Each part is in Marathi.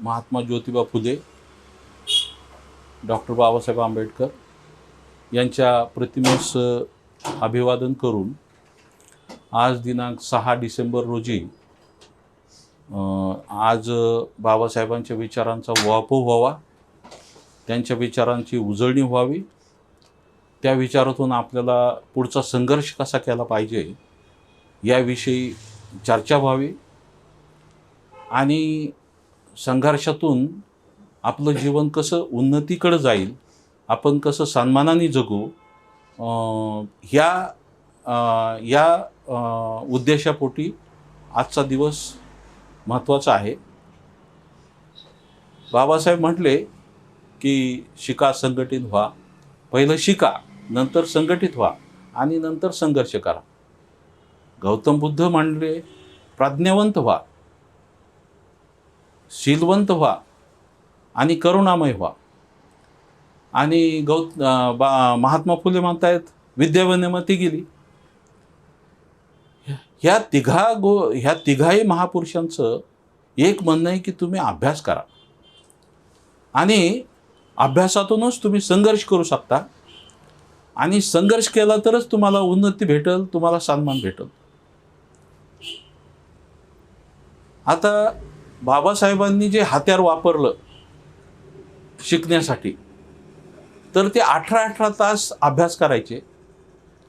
महात्मा ज्योतिबा फुले, डॉक्टर बाबासाहेब आंबेडकर यांच्या प्रतिमेस अभिवादन करून आज दिनांक 6 डिसेंबर रोजी आज बाबासाहेबांच्या विचारांचा उहापोह व्हावा, त्यांच्या विचारांची उजळणी व्हावी, त्या विचारातून आपल्याला पुढचा संघर्ष कसा केला पाहिजे याविषयी चर्चा व्हावी आणि संघर्षातून आपलं जीवन कसं उन्नतीकडे जाईल, आपण कसं सन्मानाने जगू, या उद्देशापोटी आजचा दिवस महत्त्वाचा आहे. बाबासाहेब म्हटले की शिका, संघटित व्हा. पहिलं शिका, नंतर संघटित व्हा आणि नंतर संघर्ष करा. गौतम बुद्ध म्हणले प्रज्ञावंत व्हा, शीलवंत व्हा आणि करुणामय व्हा. आणि महात्मा फुले म्हणतायत विद्यावनमती गेली. ह्या तिघाही महापुरुषांचं एक म्हणणं आहे की तुम्ही अभ्यास करा आणि अभ्यासातूनच तुम्ही संघर्ष करू शकता आणि संघर्ष केला तरच तुम्हाला उन्नती भेटेल, तुम्हाला सन्मान भेटेल. आता बाबासाहेबांनी जे हत्यार वापरलं शिकण्यासाठी, तर ते 18 तास अभ्यास करायचे.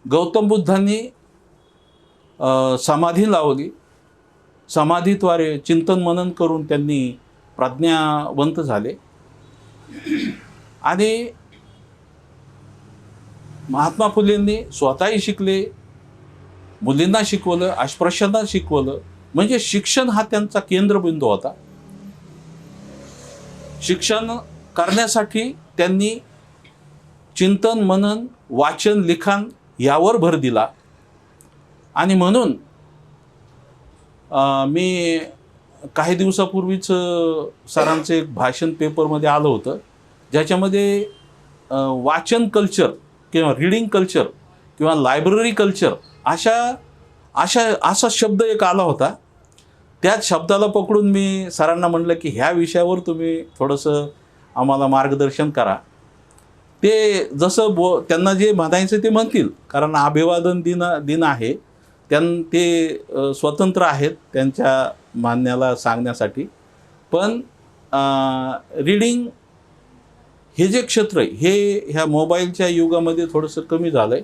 गौतम बुद्धांनी समाधी लावली, समाधीद्वारे चिंतन मनन करून त्यांनी प्रज्ञावंत झाले. आणि महात्मा फुलेंनी स्वतःही शिकले, मुलींना शिकवलं, अस्पृश्यांना शिकवलं. म्हणजे शिक्षण हा त्यांचा केंद्रबिंदू होता. शिक्षण करण्यासाठी त्यांनी चिंतन मनन, वाचन, लिखाण यावर भर दिला. आणि म्हणून मी काही दिवसापूर्वीच सरांचं एक भाषण पेपरमध्ये आलं होतं, ज्याच्यामध्ये वाचन कल्चर किंवा रीडिंग कल्चर किंवा लायब्ररी कल्चर असा शब्द एक आला होता. त्याच शब्दाला पकडून मी सरांना म्हणलं की ह्या विषयावर तुम्ही थोडंसं आम्हाला मार्गदर्शन करा. ते जसं त्यांना जे म्हणायचं ते म्हणतील, कारण अभिवादन दिन आहे. ते स्वतंत्र आहेत त्यांच्या मान्याला सांगण्यासाठी. पण रीडिंग हे जे क्षेत्र आहे हे ह्या मोबाईलच्या युगामध्ये थोडंसं कमी झालं आहे.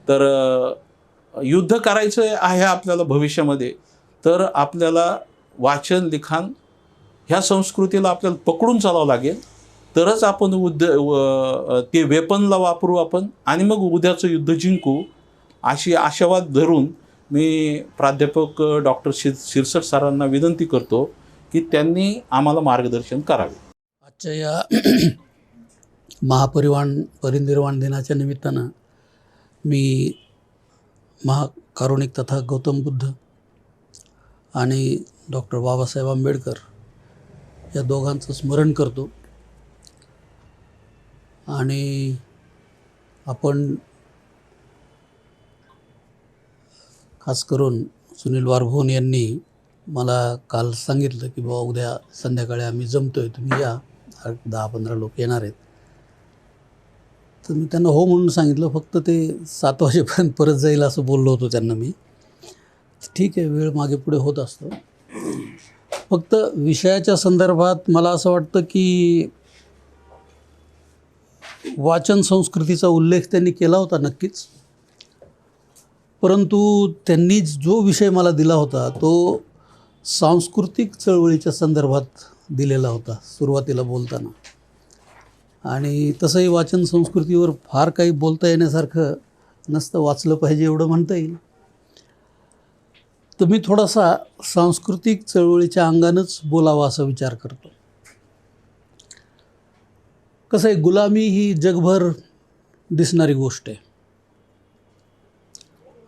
तर युद्ध करायचं आहे आपल्याला भविष्यामध्ये, तर आपल्याला वाचन, लिखाण ह्या संस्कृतीला आपल्याला पकडून चालावं लागेल. तरच आपण ते वेपनला वापरू आपण आणि मग उद्याचं युद्ध जिंकू, अशी आशावाद धरून मी प्राध्यापक डॉक्टर शिरसट सरांना विनंती करतो की त्यांनी आम्हाला मार्गदर्शन करावे. आजच्या या परिनिर्वाण दिनाच्या निमित्तानं मी महाकारुणिक तथा गौतम बुद्ध आणि डॉक्टर बाबासाहेब आंबेडकर या दोघांचं स्मरण करतो. आणि आपण खास करून सुनील वारभोन यांनी मला काल सांगितलं की बाबा उद्या संध्याकाळी आम्ही जमतोय, तुम्ही या, 10-15 लोक येणार आहेत. तर मी त्यांना हो म्हणून सांगितलं. फक्त ते 7 वाजेपर्यंत परत जाईल असं बोललो होतो त्यांना मी. ठीक आहे, वेळ मागे पुढे होत असतो. फक्त विषयाच्या संदर्भात मला असं वाटतं की वाचन संस्कृतीचा उल्लेख त्यांनी केला होता नक्कीच, परंतु त्यांनी जो विषय मला दिला होता तो सांस्कृतिक चळवळीच्या संदर्भात दिलेला होता सुरुवातीला बोलताना. आणि तसंही वाचन संस्कृतीवर फार काही बोलता येण्यासारखं नसतं, वाचलं पाहिजे एवढं म्हणता येईल. तर मी थोडासा सांस्कृतिक चळवळीच्या अंगानंच बोलावा असा विचार करतो. कसं आहे, गुलामी ही जगभर दिसणारी गोष्ट आहे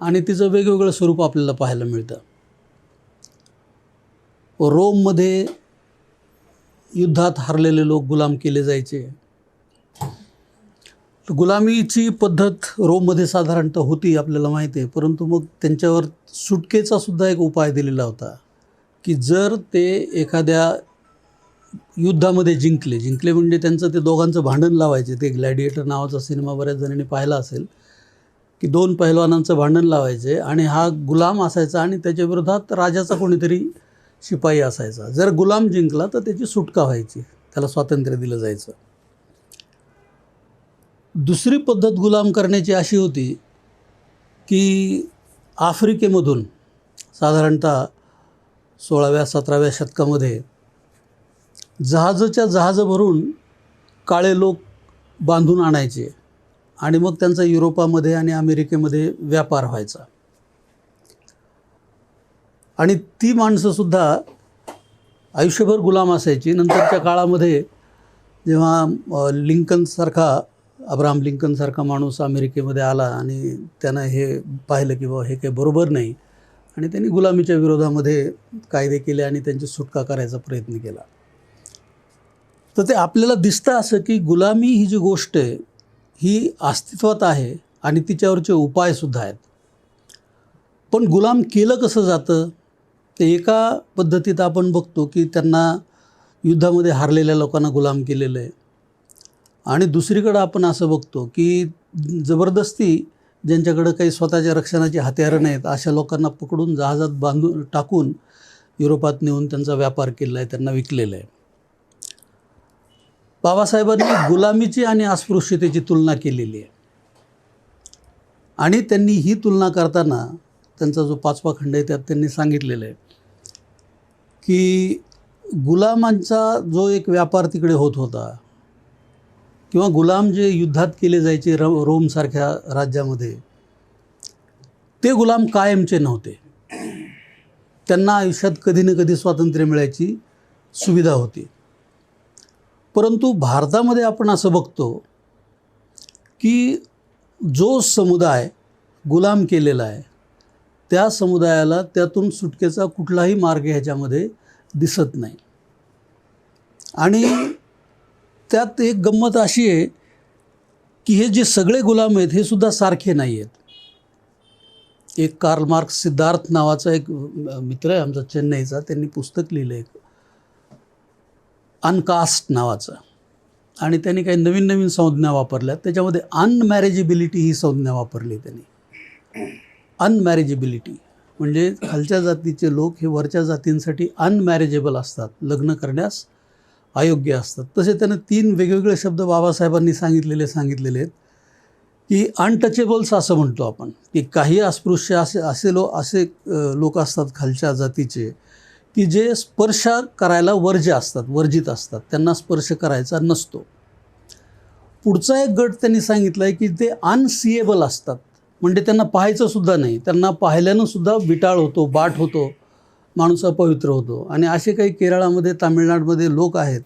आणि तिचं वेगवेगळं स्वरूप आपल्याला पाहायला मिळतं. रोममध्ये युद्धात हरलेले लोक गुलाम केले जायचे. गुलामीची पद्धत रोममध्ये साधारणतः होती आपल्याला माहिती आहे, परंतु मग त्यांच्यावर सुटकेचा सुद्धा एक उपाय दिलेला होता की जर ते एखाद्या युद्धामध्ये जिंकले म्हणजे त्यांचं ते दोघांचं भांडण लावायचे. ते ग्लॅडिएटर नावाचा सिनेमा बऱ्याच जणांनी पाहिला असेल की दोन पहिलवानांचं भांडण लावायचे आणि हा गुलाम असायचा आणि त्याच्या विरोधात राजाचा कोणीतरी शिपाई असायचा. जर गुलाम जिंकला तर त्याची सुटका व्हायची, त्याला स्वातंत्र्य दिलं जायचं. दुसरी पद्धत गुलाम करण्याची अशी होती की आफ्रिकेमधून साधारणतः 16व्या-17व्या शतकामध्ये जहाजं भरून काळे लोक बांधून आणायचे आणि मग त्यांचा युरोपामध्ये आणि अमेरिकेमध्ये व्यापार व्हायचा. आणि ती माणसंसुद्धा आयुष्यभर गुलाम असायची. नंतरच्या काळामध्ये जेव्हा अब्राहम लिंकनसारखा माणूस अमेरिकेमध्ये आला आणि त्यानं हे पाहिलं की बाबा हे काही बरोबर नाही आणि त्यांनी गुलामीच्या विरोधामध्ये कायदे केले आणि त्यांची सुटका करायचा प्रयत्न केला. तर ते आपल्याला दिसतं असं की गुलामी ही जी गोष्ट आहे ही अस्तित्वात आहे आणि तिच्यावरचे उपायसुद्धा आहेत. पण गुलाम केलं कसं जातं ते एका पद्धतीत आपण बघतो की त्यांना युद्धामध्ये हारलेल्या लोकांना गुलाम केलेलं आहे आणि दुसरीकडं आपण असं बघतो की जबरदस्ती ज्यांच्याकडं काही स्वतःच्या रक्षणाची हत्यारं नाहीत अशा लोकांना पकडून जहाजात बांधून टाकून युरोपात नेऊन त्यांचा व्यापार केला आहे, त्यांना विकलेलं आहे. बाबासाहेबांनी गुलामीची आणि अस्पृश्यतेची तुलना केलेली आहे आणि त्यांनी ही तुलना करताना त्यांचा जो 5वा खंड आहे त्यात त्यांनी सांगितलेलं आहे की गुलामांचा जो एक व्यापार तिकडे होत होता किंवा गुलाम जे युद्धात केले जायचे रोमसारख्या राज्यामध्ये, ते गुलाम कायमचे नव्हते. त्यांना आयुष्यात कधी ना कधी स्वातंत्र्य मिळायची सुविधा होती. परंतु भारतामध्ये आपण असं बघतो की जो समुदाय गुलाम केलेला आहे त्या समुदायाला त्यातून सुटकेचा कुठलाही मार्ग ह्याच्यामध्ये दिसत नाही. आणि त्यात एक गंमत अशी आहे की हे जे सगळे गुलाम आहेत हे सुद्धा सारखे नाही आहेत. एक कार्ल मार्क्स सिद्धार्थ नावाचा एक मित्र आहे आमचा चेन्नईचा, त्यांनी पुस्तक लिहिलं एक अनकास्ट नावाचं आणि त्यांनी काही नवीन नवीन संज्ञा वापरल्या. त्याच्यामध्ये अनमॅरेजेबिलिटी ही संज्ञा वापरली त्यांनी. अनमॅरेजेबिलिटी म्हणजे खालच्या जातीचे लोक हे वरच्या जातींसाठी अनमॅरेजेबल असतात, लग्न करण्यास अयोग्य असतात. तसे त्यानं 3 वेगवेगळे शब्द बाबासाहेबांनी सांगितलेले आहेत की अनटचेबल्स असं म्हणतो आपण की काही अस्पृश्य असे लोक असतात खालच्या जातीचे की जे स्पर्श करायला वर्जित असतात, त्यांना स्पर्श करायचा नसतो. पुढचा एक गट त्यांनी सांगितला आहे की ते अनसीएबल असतात, म्हणजे त्यांना पाहायचं सुद्धा नाही, त्यांना पाहिल्यानं सुद्धा विटाळ होतो, बाट होतो, माणूस अपवित्र होतो. आणि असे काही केरळामध्ये तामिळनाडूमध्ये लोक आहेत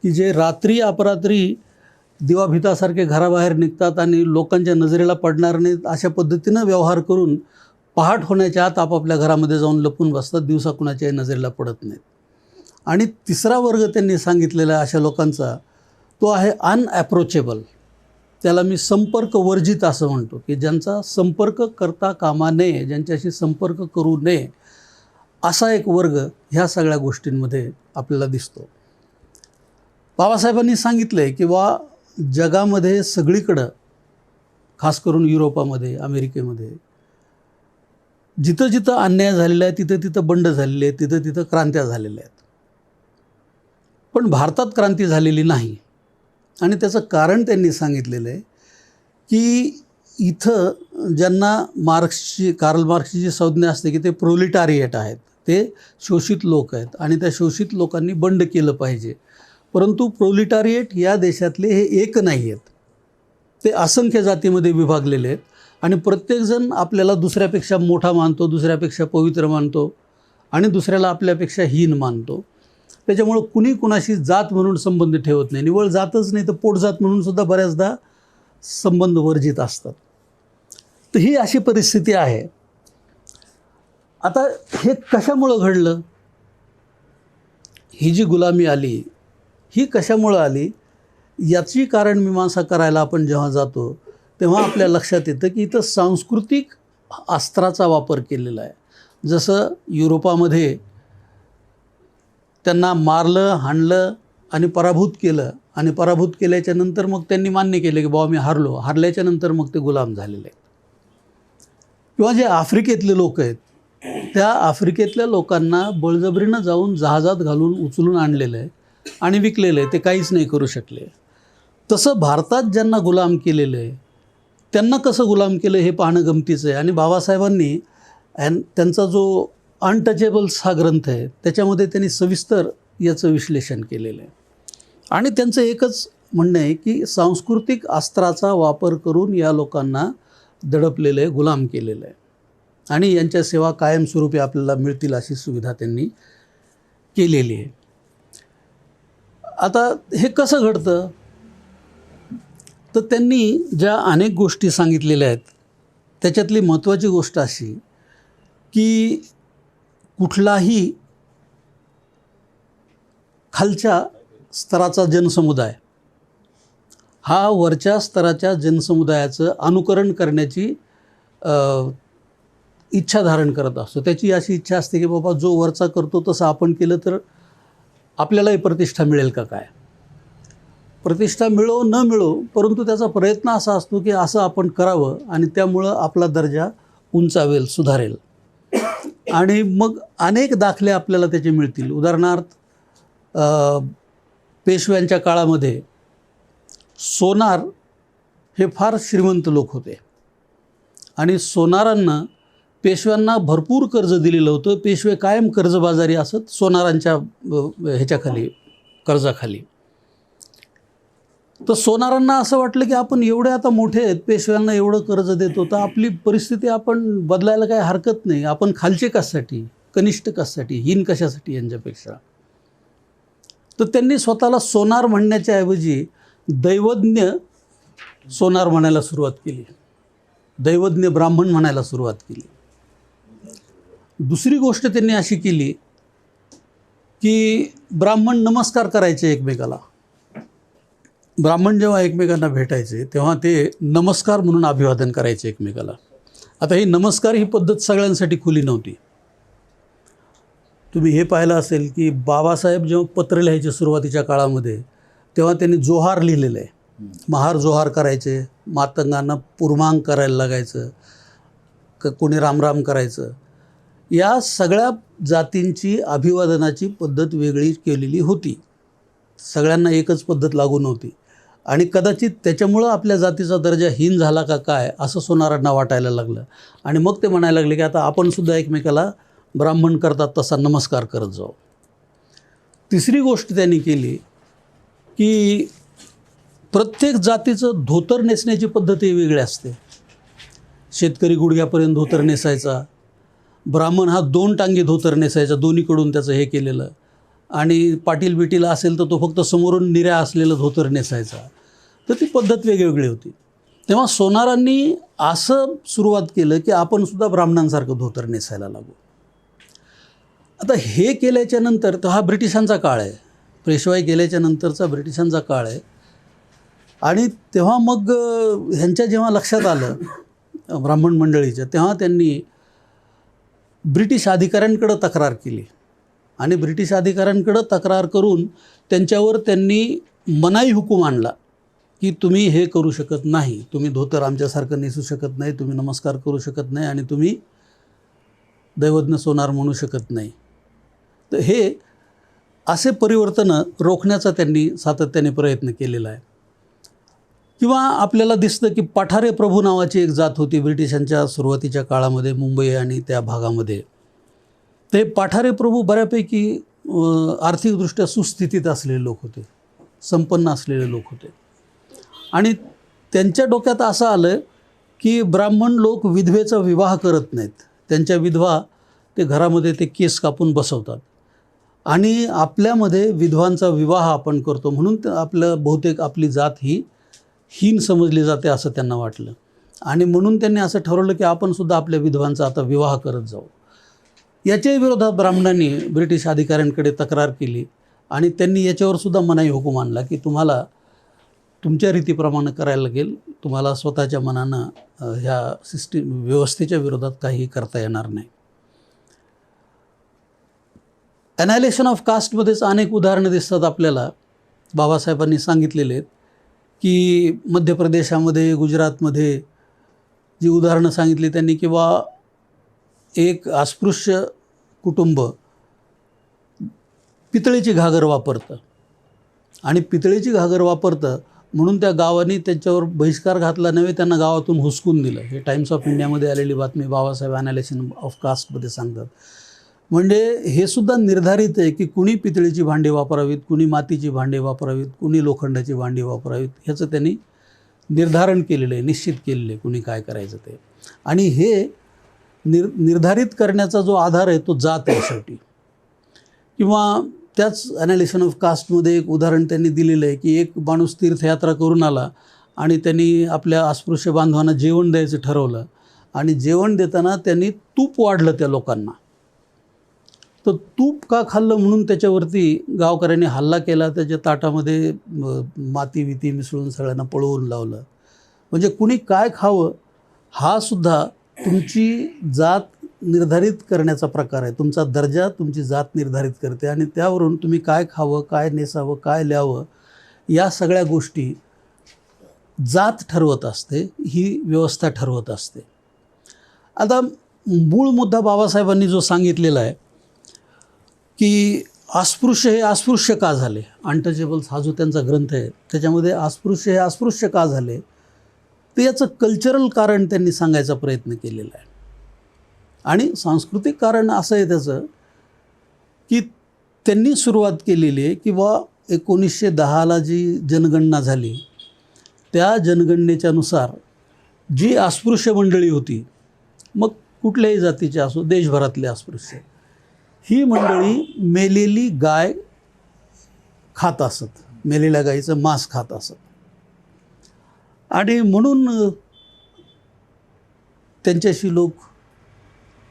की जे रात्री अपरात्री दिवाभितासारखे घराबाहेर निघतात आणि लोकांच्या नजरेला पडणार नाहीत अशा पद्धतीनं व्यवहार करून पहाट होण्याच्या आत आपापल्या घरामध्ये जाऊन लपून बसतात, दिवसा कुणाच्याही नजरेला पडत नाहीत. आणि तिसरा वर्ग त्यांनी सांगितलेला अशा लोकांचा तो आहे अनॲप्रोचेबल. त्याला मी संपर्क वर्जित असं म्हणतो की ज्यांचा संपर्क करता कामा नये, ज्यांच्याशी संपर्क करू नये असा एक वर्ग ह्या सगळ्या गोष्टींमध्ये आपल्याला दिसतो. बाबासाहेबांनी सांगितलं आहे की जगामध्ये सगळीकडं, खास करून युरोपामध्ये, अमेरिकेमध्ये जिथं जिथं अन्याय झालेला आहे तिथं तिथं बंड झालेले आहेत, तिथं तिथं क्रांत्या झालेल्या आहेत. पण भारतात क्रांती झालेली नाही. आणि त्याचं कारण त्यांनी सांगितलेलं आहे की इथं ज्यांना कार्ल मार्क्सची जी संज्ञा असते की ते प्रोलिटारिएट आहेत, ते शोषित लोक आहेत आणि त्या शोषित लोकांनी बंड केलं पाहिजे. परंतु प्रोलिटारिएट या देशातले हे एक नाही आहेत, ते असंख्य जातीमध्ये विभागलेले आहेत आणि प्रत्येकजण आपल्याला दुसऱ्यापेक्षा मोठा मानतो, दुसऱ्यापेक्षा पवित्र मानतो आणि दुसऱ्याला आपल्यापेक्षा हीन मानतो. त्याच्यामुळं कुणी कुणाशी जात म्हणून संबंध ठेवत नाही. निवळ जातच नाही तर पोटजात म्हणून सुद्धा बऱ्याचदा संबंध वर्जित असतात. तर ही अशी परिस्थिती आहे. आता हे कशामुळं घडलं? ही जी गुलामी आली ही कशामुळं आली याची कारणमीमांसा करायला आपण जेव्हा जातो तेव्हा आपल्या लक्षात येतं की इथं सांस्कृतिक अस्त्राचा वापर केलेला आहे. जसं युरोपामध्ये त्यांना मारलं, हाणलं आणि पराभूत केलं. आणि पराभूत केल्याच्या नंतर मग त्यांनी मान्य केलं की बाबा मी हारलो. हारल्याच्या नंतर मग ते गुलाम झालेले आहेत. किंवा जे आफ्रिकेतले लोक आहेत, त्या आफ्रिकेतल्या लोकांना बळजबरीनं जाऊन जहाजात घालून उचलून आणलेलं आहे आणि विकलेलं आहे. ते काहीच नाही करू शकले. तसं भारतात ज्यांना गुलाम केलेलं आहे त्यांना कसं गुलाम केलं हे पाहणं गमतीचं आहे. आणि बाबासाहेबांनी त्यांचा जो अनटचेबल्स हा ग्रंथ आहे त्याच्यामध्ये त्यांनी सविस्तर याचं विश्लेषण केलेलं आहे. आणि त्यांचं एकच म्हणणं आहे की सांस्कृतिक अस्त्राचा वापर करून या लोकांना दडपलेलं आहे, गुलाम केलेलं आहे आणि यांच्या सेवा कायमस्वरूपी आपल्याला मिळतील अशी सुविधा त्यांनी केलेली आहे. आता हे कसं घडतं, तर त्यांनी ज्या अनेक गोष्टी सांगितलेल्या आहेत त्याच्यातली महत्त्वाची गोष्ट अशी की कुठलाही खालच्या स्तराचा जनसमुदाय हा वरच्या स्तराच्या जनसमुदायाचं अनुकरण करण्याची इच्छा धारण करत असतो. त्याची अशी इच्छा असते की बाबा जो वरचा करतो तसं आपण केलं तर आपल्यालाही प्रतिष्ठा मिळेल का काय. प्रतिष्ठा मिळो न मिळो, परंतु त्याचा प्रयत्न असा असतो की असं आपण करावं आणि त्यामुळं आपला दर्जा उंचावेल, सुधारेल. आणि मग अनेक दाखले आपल्याला त्याचे मिळतील. उदाहरणार्थ पेशव्यांच्या काळामध्ये सोनार हे फार श्रीमंत लोक होते आणि सोनारांना पेशव्यांना भरपूर कर्ज दिलेलं होतं. पेशवे कायम कर्जबाजारी असत सोनारांच्या ह्याच्याखाली, कर्जाखाली. तर सोनारांना असं वाटलं की आपण एवढे आता मोठे आहेत, पेशव्यांना एवढं कर्ज देतो, तर आपली परिस्थिती आपण बदलायला काय हरकत नाही. आपण खालचे कशासाठी, कनिष्ठ कशासाठी, हीन कशासाठी यांच्यापेक्षा. तर त्यांनी स्वतःला सोनार म्हणण्याच्या ऐवजी दैवज्ञ सोनार म्हणायला सुरुवात केली, दैवज्ञ ब्राह्मण म्हणायला सुरुवात केली. दुसरी गोष्ट त्यांनी अशी केली की ब्राह्मण नमस्कार करायचे एकमेकाला. ब्राह्मण जेव्हा एकमेकांना भेटायचे तेव्हा ते नमस्कार म्हणून अभिवादन करायचे एकमेकाला. आता ही नमस्कार ही पद्धत सगळ्यांसाठी खुली नव्हती. तुम्ही हे पाहिलं असेल की बाबासाहेब जेव्हा पत्र लिहायचे सुरुवातीच्या काळामध्ये तेव्हा त्यांनी जोहार लिहिलेलं आहे. महार जोहार करायचे, मातंगांना पुरमांग करायला लागायचं, कोणी रामराम करायचं. या सगळ्या जातींची अभिवादनाची पद्धत वेगळी केलेली होती. सगळ्यांना एकच पद्धत लागू नव्हती आणि कदाचित त्याच्यामुळं आपल्या जातीचा दर्जा हीन झाला का काय असं सोनारांना वाटायला लागलं. आणि मग ते म्हणायला लागले की आता आपणसुद्धा एकमेकाला ब्राह्मण करतात तसा नमस्कार करत जाऊ. तिसरी गोष्ट त्यांनी केली की प्रत्येक जातीचं धोतर नेसण्याची पद्धती वेगळी असते. शेतकरी गुडघ्यापर्यंत धोतर नेसायचा, ब्राह्मण हा 2 टांगे धोतर नेसायचा, दोन्हीकडून त्याचं हे केलेलं. आणि पाटील बिटील असेल तर तो फक्त समोरून निऱ्या असलेलं धोतर नेसायचा. तर ती पद्धत वेगळी होती. तेव्हा सोनारांनी असं सुरुवात केलं की आपणसुद्धा ब्राह्मणांसारखं धोतर नेसायला लागू. आता हे केल्याच्या नंतर तर हा ब्रिटिशांचा काळ आहे, पेशवाई गेल्याच्या नंतरचा ब्रिटिशांचा काळ आहे. आणि तेव्हा मग ह्यांच्या जेव्हा लक्षात आलं ब्राह्मण मंडळीच्या, तेव्हा त्यांनी ब्रिटिश अधिकाऱ्यांकडं तक्रार केली. आणि ब्रिटिश अधिकाऱ्यांकडं तक्रार करून त्यांच्यावर त्यांनी मनाई हुकूम आणला की तुम्ही हे करू शकत नाही, तुम्ही धोतर आमच्यासारखं नेसू शकत नाही, तुम्ही नमस्कार करू शकत नाही आणि तुम्ही दैवज्ञ सोनार म्हणू शकत नाही. तर हे असे परिवर्तनं रोखण्याचा त्यांनी सातत्याने प्रयत्न केलेला आहे. किंवा आपल्याला दिसतं की पठारे प्रभू नावाची एक जात होती ब्रिटिशांच्या सुरुवातीच्या काळामध्ये मुंबई आणि त्या भागामध्ये. ते पठारे प्रभू बऱ्यापैकी आर्थिकदृष्ट्या सुस्थितीत असलेले लोक होते, संपन्न असलेले लोक होते. आणि त्यांच्या डोक्यात असं आलं की ब्राह्मण लोक विधवेचा विवाह करत नाहीत, त्यांच्या विधवा ते घरामध्ये ते केस कापून बसवतात आणि आपल्यामध्ये विधवांचा विवाह आपण करतो म्हणून आपलं बहुतेक आपली जात ही हीन समजली जाते असं त्यांना वाटलं. आणि म्हणून त्यांनी असं ठरवलं की आपणसुद्धा आपल्या विधवांचा आता विवाह करत जाऊ. याच्याही विरोधात ब्राह्मणांनी ब्रिटिश अधिकाऱ्यांकडे तक्रार केली आणि त्यांनी याच्यावरसुद्धा मनाई हुकूम आणला की तुम्हाला तुमच्या रीतीप्रमाणे करायला लागेल, तुम्हाला स्वतःच्या मनानं ह्या व्यवस्थेच्या विरोधात काही करता येणार नाही. ॲनालिशन ऑफ कास्टमध्येच अनेक उदाहरणं दिसतात आपल्याला. बाबासाहेबांनी सांगितलेले आहेत की मध्य प्रदेशामध्ये, गुजरातमध्ये जी उदाहरणं सांगितली त्यांनी, किंवा एक अस्पृश्य कुटुंब पितळेची घागर वापरतं आणि पितळेची घागर वापरतं म्हणून त्या गावाने त्याच्यावर बहिष्कार घातला नव्हे, त्यांना गावातून हुसकून दिलं. हे टाइम्स ऑफ इंडियामध्ये आलेली बातमी बाबासाहेब ॲनालिशन ऑफ कास्टमध्ये सांगतात. म्हणजे हे सुद्धा निर्धारित आहे की कुणी पितळेची भांडी वापरावीत, कुणी मातीची भांडी वापरावीत, कुणी लोखंडाची भांडी वापरावीत, ह्याचं त्यांनी निर्धारण केलेलं आहे, निश्चित केलेलं आहे कुणी काय करायचं ते. आणि हे निर्धारित करण्याचा जो आधार आहे तो जात आहे शेवटी. किंवा त्याच ॲनालिशन ऑफ कास्टमध्ये एक उदाहरण त्यांनी दिलेलं आहे की एक माणूस तीर्थयात्रा करून आला आणि त्यांनी आपल्या अस्पृश्य बांधवांना जेवण द्यायचं ठरवलं आणि जेवण देताना त्यांनी तूप वाढलं त्या लोकांना. तर तूप का खाल्लं म्हणून त्याच्यावरती गावकऱ्यांनी हल्ला केला, त्याच्या ताटामध्ये माती विती मिसळून सगळ्यांना पळवून लावलं. म्हणजे कुणी काय खावं हा सुद्धा तुमची जात निर्धारित करण्याचा प्रकार आहे. तुमचा दर्जा तुमची जात निर्धारित करते आणि त्यावरून तुम्ही काय खावं, काय नेसावं, काय ल्यावं या सगळ्या गोष्टी जात ठरवत असते, ही व्यवस्था ठरवत असते. आता मूळ मुद्दा बाबासाहेबांनी जो सांगितलेला आहे की अस्पृश्य हे अस्पृश्य का झाले, अनटचेबल्स हा जो त्यांचा ग्रंथ आहे त्याच्यामध्ये अस्पृश्य हे अस्पृश्य का झाले, तर याचं कल्चरल कारण त्यांनी सांगायचा प्रयत्न केलेला आहे. आणि सांस्कृतिक कारण असं आहे त्याचं की त्यांनी सुरुवात केलेली आहे की बा 1910ला जी जनगणना झाली त्या जनगणनेच्यानुसार जी अस्पृश्य मंडळी होती, मग कुठल्याही जातीची असो, देशभरातले अस्पृश्य, ही मंडळी मेलेली गाय खात असत, मेलेल्या गाईचं मांस खात असत. आणि म्हणून त्यांच्याशी लोक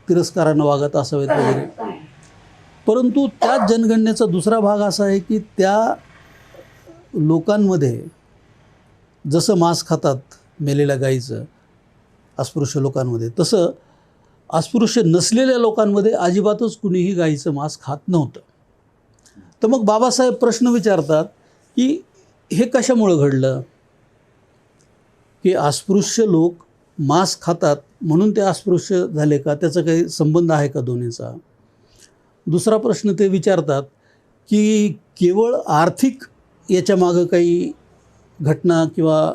तिरस्कारानं वागत असावेत वगैरे. परंतु त्याच जनगणनेचा दुसरा भाग असा आहे की त्या लोकांमध्ये जसं मांस खातात मेलेल्या गाईचं अस्पृश्य लोकांमध्ये, तसं अस्पृश्य नसलेल्या लोकांमध्ये अजिबातच कुणीही गाईचं मांस खात नव्हतं. तर मग बाबासाहेब प्रश्न विचारतात की हे कशामुळं घडलं, की अस्पृश्य लोक मांस खातात म्हणून ते अस्पृश्य झाले का, त्याचा काही संबंध आहे का दोन्हीचा. दुसरा प्रश्न ते विचारतात की केवळ आर्थिक याच्यामागं काही घटना किंवा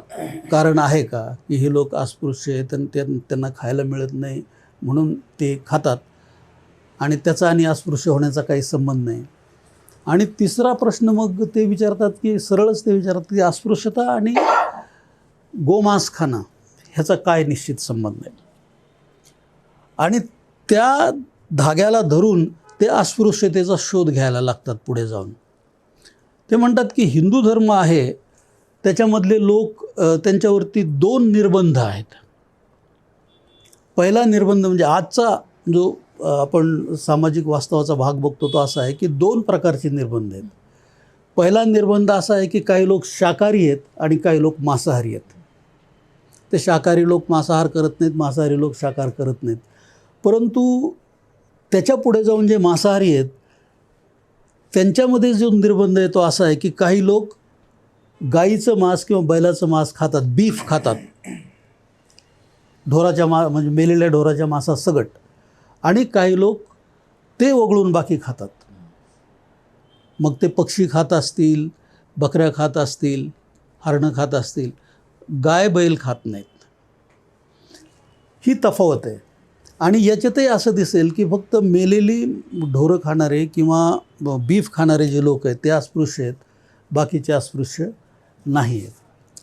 कारण आहे का, की हे लोक अस्पृश्य आहेत आणि त्यांना खायला मिळत नाही म्हणून ते खातात आणि त्याचा आणि अस्पृश्य होण्याचा काही संबंध नाही. आणि तिसरा प्रश्न मग ते विचारतात की सरळच ते विचारतात की अस्पृश्यता आणि गोमांस खाणं ह्याचा काय निश्चित संबंध आहे. आणि त्या धाग्याला धरून ते अस्पृश्यतेचा शोध घ्यायला लागतात पुढे जाऊन. ते म्हणतात की हिंदू धर्म आहे त्याच्यामधले लोक, त्यांच्यावरती 2 निर्बंध आहेत. पहिला निर्बंध म्हणजे आजचा जो आपण सामाजिक वास्तवाचा भाग बघतो तो असा आहे की 2 प्रकारचे निर्बंध आहेत. पहिला निर्बंध असा आहे की काही लोक शाकाहारी आहेत आणि काही लोक मांसाहारी आहेत. ते शाकाहारी लोक मांसाहार करत नाहीत, मांसाहारी लोक शाकाहार करत नाहीत. परंतु त्याच्या पुढे जाऊन जे मांसाहारी आहेत त्यांच्यामध्ये जो निर्बंध आहे तो असा आहे की काही लोक गाईचं मांस किंवा बैलाचं मांस खातात, बीफ खातात, ढोराच्या म्हणजे मेलेल्या ढोराच्या मांसासकट, आणि काही लोक ते वगळून बाकी खातात. मग ते पक्षी खात असतील, बकऱ्या खात असतील, हरणं खात असतील, गाय बैल खात नाहीत. ही तफावत आहे. आणि याच्यातही असं दिसेल की फक्त मेलेली ढोरं खाणारे किंवा बीफ खाणारे जे लोक आहेत ते अस्पृश्य आहेत, बाकीचे अस्पृश्य नाही आहेत.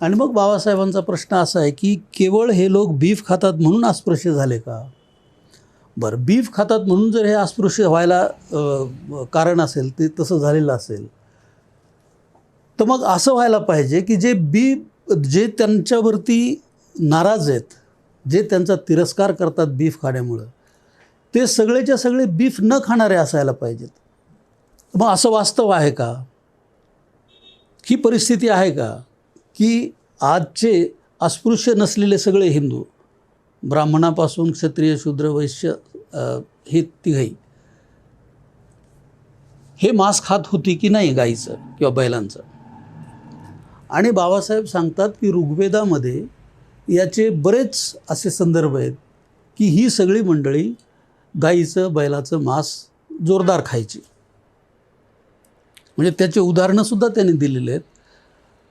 आणि मग बाबासाहेबांचा प्रश्न असा आहे की केवळ हे लोक बीफ खातात म्हणून अस्पृश्य झाले का. बरं, बीफ खातात म्हणून जर हे अस्पृश्य व्हायला कारण असेल, ते तसं झालेलं असेल, तर मग असं व्हायला पाहिजे की जे त्यांच्यावरती नाराज आहेत, जे त्यांचा तिरस्कार करतात बीफ खाण्यामुळं, ते सगळेच्या सगळे बीफ न खाणारे असायला पाहिजेत. मग असं वास्तव आहे का, ही परिस्थिती आहे का की आजचे अस्पृश्य नसलेले सगळे हिंदू, ब्राह्मणापासून क्षत्रिय शूद्र वैश्य हे तिघही, हे मांस खात होती की नाही गाईचं किंवा बैलांचं. आणि बाबासाहेब सांगतात की ऋग्वेदामध्ये याचे बरेच असे संदर्भ आहेत की ही सगळी मंडळी गाईचं बैलाचं मांस जोरदार खायची. म्हणजे त्याचे उदाहरणंसुद्धा त्यांनी दिलेले आहेत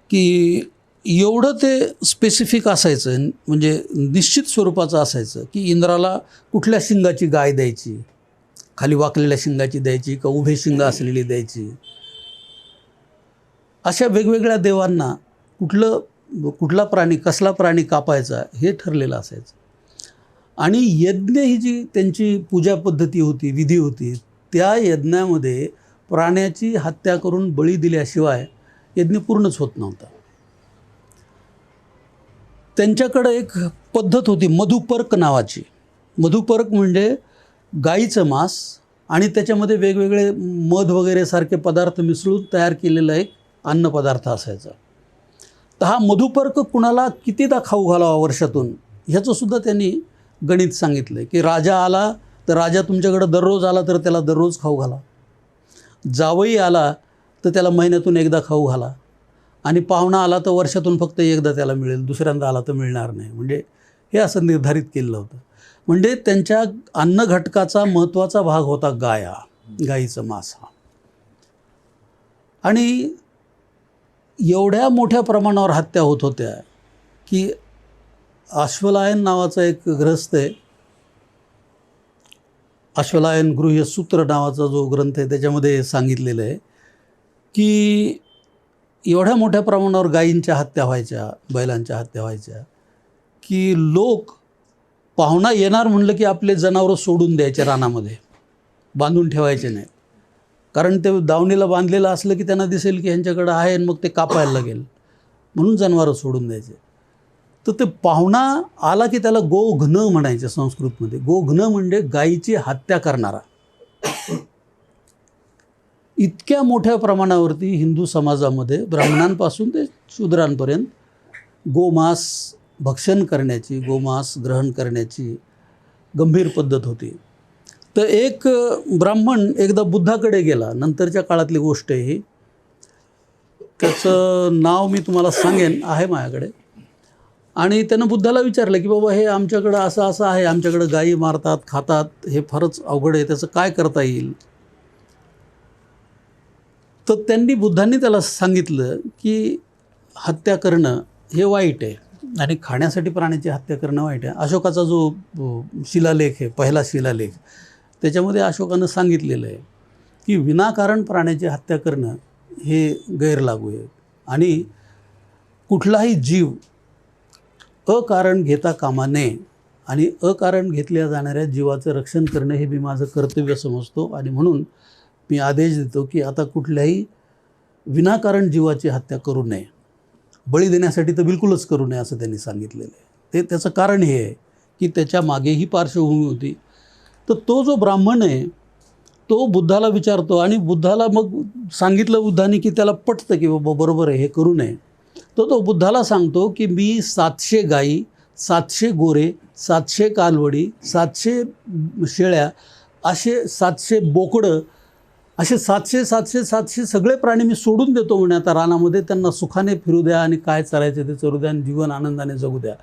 की एवढं ते स्पेसिफिक असायचं, म्हणजे निश्चित स्वरूपाचं असायचं की इंद्राला कुठल्या शिंगाची गाय द्यायची, खाली वाकलेल्या शिंगाची द्यायची का उभे शिंग असलेली द्यायची. अशा वेगवेगळ्या देवांना कुठला प्राणी कसला प्राणी कापायचा हे ठरलेलं असायचं. आणि यज्ञ ही जी त्यांची पूजा पद्धती होती, विधी होती, त्या यज्ञामध्ये प्राण्याची हत्या करून बळी दिल्याशिवाय यज्ञ पूर्णच होत नव्हता. त्यांच्याकडं एक पद्धत होती मधुपर्क नावाची. मधुपर्क म्हणजे गाईचं मांस आणि त्याच्यामध्ये वेगवेगळे मध वगैरे सारखे पदार्थ मिसळून तयार केलेला एक अन्नपदार्थ असायचा. तर हा मधुपर्क कुणाला कितीदा खाऊ घालावा वर्षातून ह्याचंसुद्धा त्यांनी गणित सांगितलं आहे की राजा आला तर राजा तुमच्याकडं दररोज आला तर त्याला दररोज खाऊ घाला, जावई आला तर त्याला महिन्यातून एकदा खाऊ घाला, आणि पाहुणा आला तर वर्षातून फक्त एकदा त्याला मिळेल, दुसऱ्यांदा आला तर मिळणार नाही. म्हणजे हे असं निर्धारित केलेलं होतं. म्हणजे त्यांच्या अन्न घटकाचा महत्त्वाचा भाग होता गाईचं मांस हा. आणि एवढ्या मोठ्या प्रमाणावर हत्या होत होत्या की अश्वलायन नावाचा एक ग्रंथ आहे, अश्वलायन गृह्यसूत्र नावाचा जो ग्रंथ आहे त्याच्यामध्ये सांगितलेलं आहे की एवढ्या मोठ्या प्रमाणावर गायींच्या हत्या व्हायच्या, बैलांच्या हत्या व्हायच्या की लोक पाहुणा येणार म्हणलं की आपले जनावरं सोडून द्यायचे, रानामध्ये बांधून ठेवायचे नाहीत. कारण ते दावणीला बांधलेलं असलं की त्यांना दिसेल की ह्यांच्याकडं आहे आणि मग ते कापायला लागेल, म्हणून जनावरं सोडून द्यायचे. तर ते पाहुणा आला की त्याला गोघ्न म्हणायचे संस्कृतमध्ये. गोघ्न म्हणजे गायीची हत्या करणारा. इतक्या मोठ्या प्रमाणावरती हिंदू समाजामध्ये ब्राह्मणांपासून ते शूद्रांपर्यंत गोमांस भक्षण करण्याची, गोमांस ग्रहण करण्याची गंभीर पद्धत होती. तर एक ब्राह्मण एकदा बुद्धाकडे गेला, नंतरच्या काळातली गोष्ट आहे ही. त्याचं नाव मी तुम्हाला सांगेन, आहे माझ्याकडे. आणि त्यानं बुद्धाला विचारलं की बाबा हे आमच्याकडं असं असं आहे, आमच्याकडं गायी मारतात, खातात, हे फारच अवघड आहे, त्याचं काय करता येईल. तर बुद्धांनी त्याला सांगितलं की हत्या करणं हे वाईट आहे आणि खाण्यासाठी प्राण्याची हत्या करणं वाईट आहे. अशोकाचा जो शिलालेख आहे, पहिला शिलालेख, त्याच्यामध्ये अशोकानं सांगितलेलं आहे की विनाकारण प्राण्याची हत्या करणं हे गैरलागू आहे आणि कुठलाही जीव अकारण घेता कामा नये आणि अकारण घेतल्या जाणाऱ्या जीवाचं रक्षण करणं हे मी माझं कर्तव्य समजतो. आणि म्हणून मी आदेश देतो की आता कुठल्याही विनाकारण जीवाची हत्या करू नये, बळी देण्यासाठी तर बिलकुलच करू नये असं त्यांनी सांगितलेलं आहे. त्याचं कारण हे आहे की त्याच्या मागे ही पार्श्वभूमी होती. तर तो जो ब्राह्मण आहे तो बुद्धाला विचारतो आणि बुद्धाला मग सांगितलं बुद्धाने की त्याला पटतं की बाबा बरोबर आहे, हे करू नये. तो बुद्धाला सांगतो की मी 700 गाई, 700 गोरे, 700 कालवडी, 700 शेळ्या, असे 700 बोकडं, असे 700 सगळे प्राणी मी सोडून देतो म्हणे आता रानामध्ये. त्यांना सुखाने फिरू द्या आणि काय चरायचे ते चरू द्या आणि जीवन आनंदाने जगू द्या.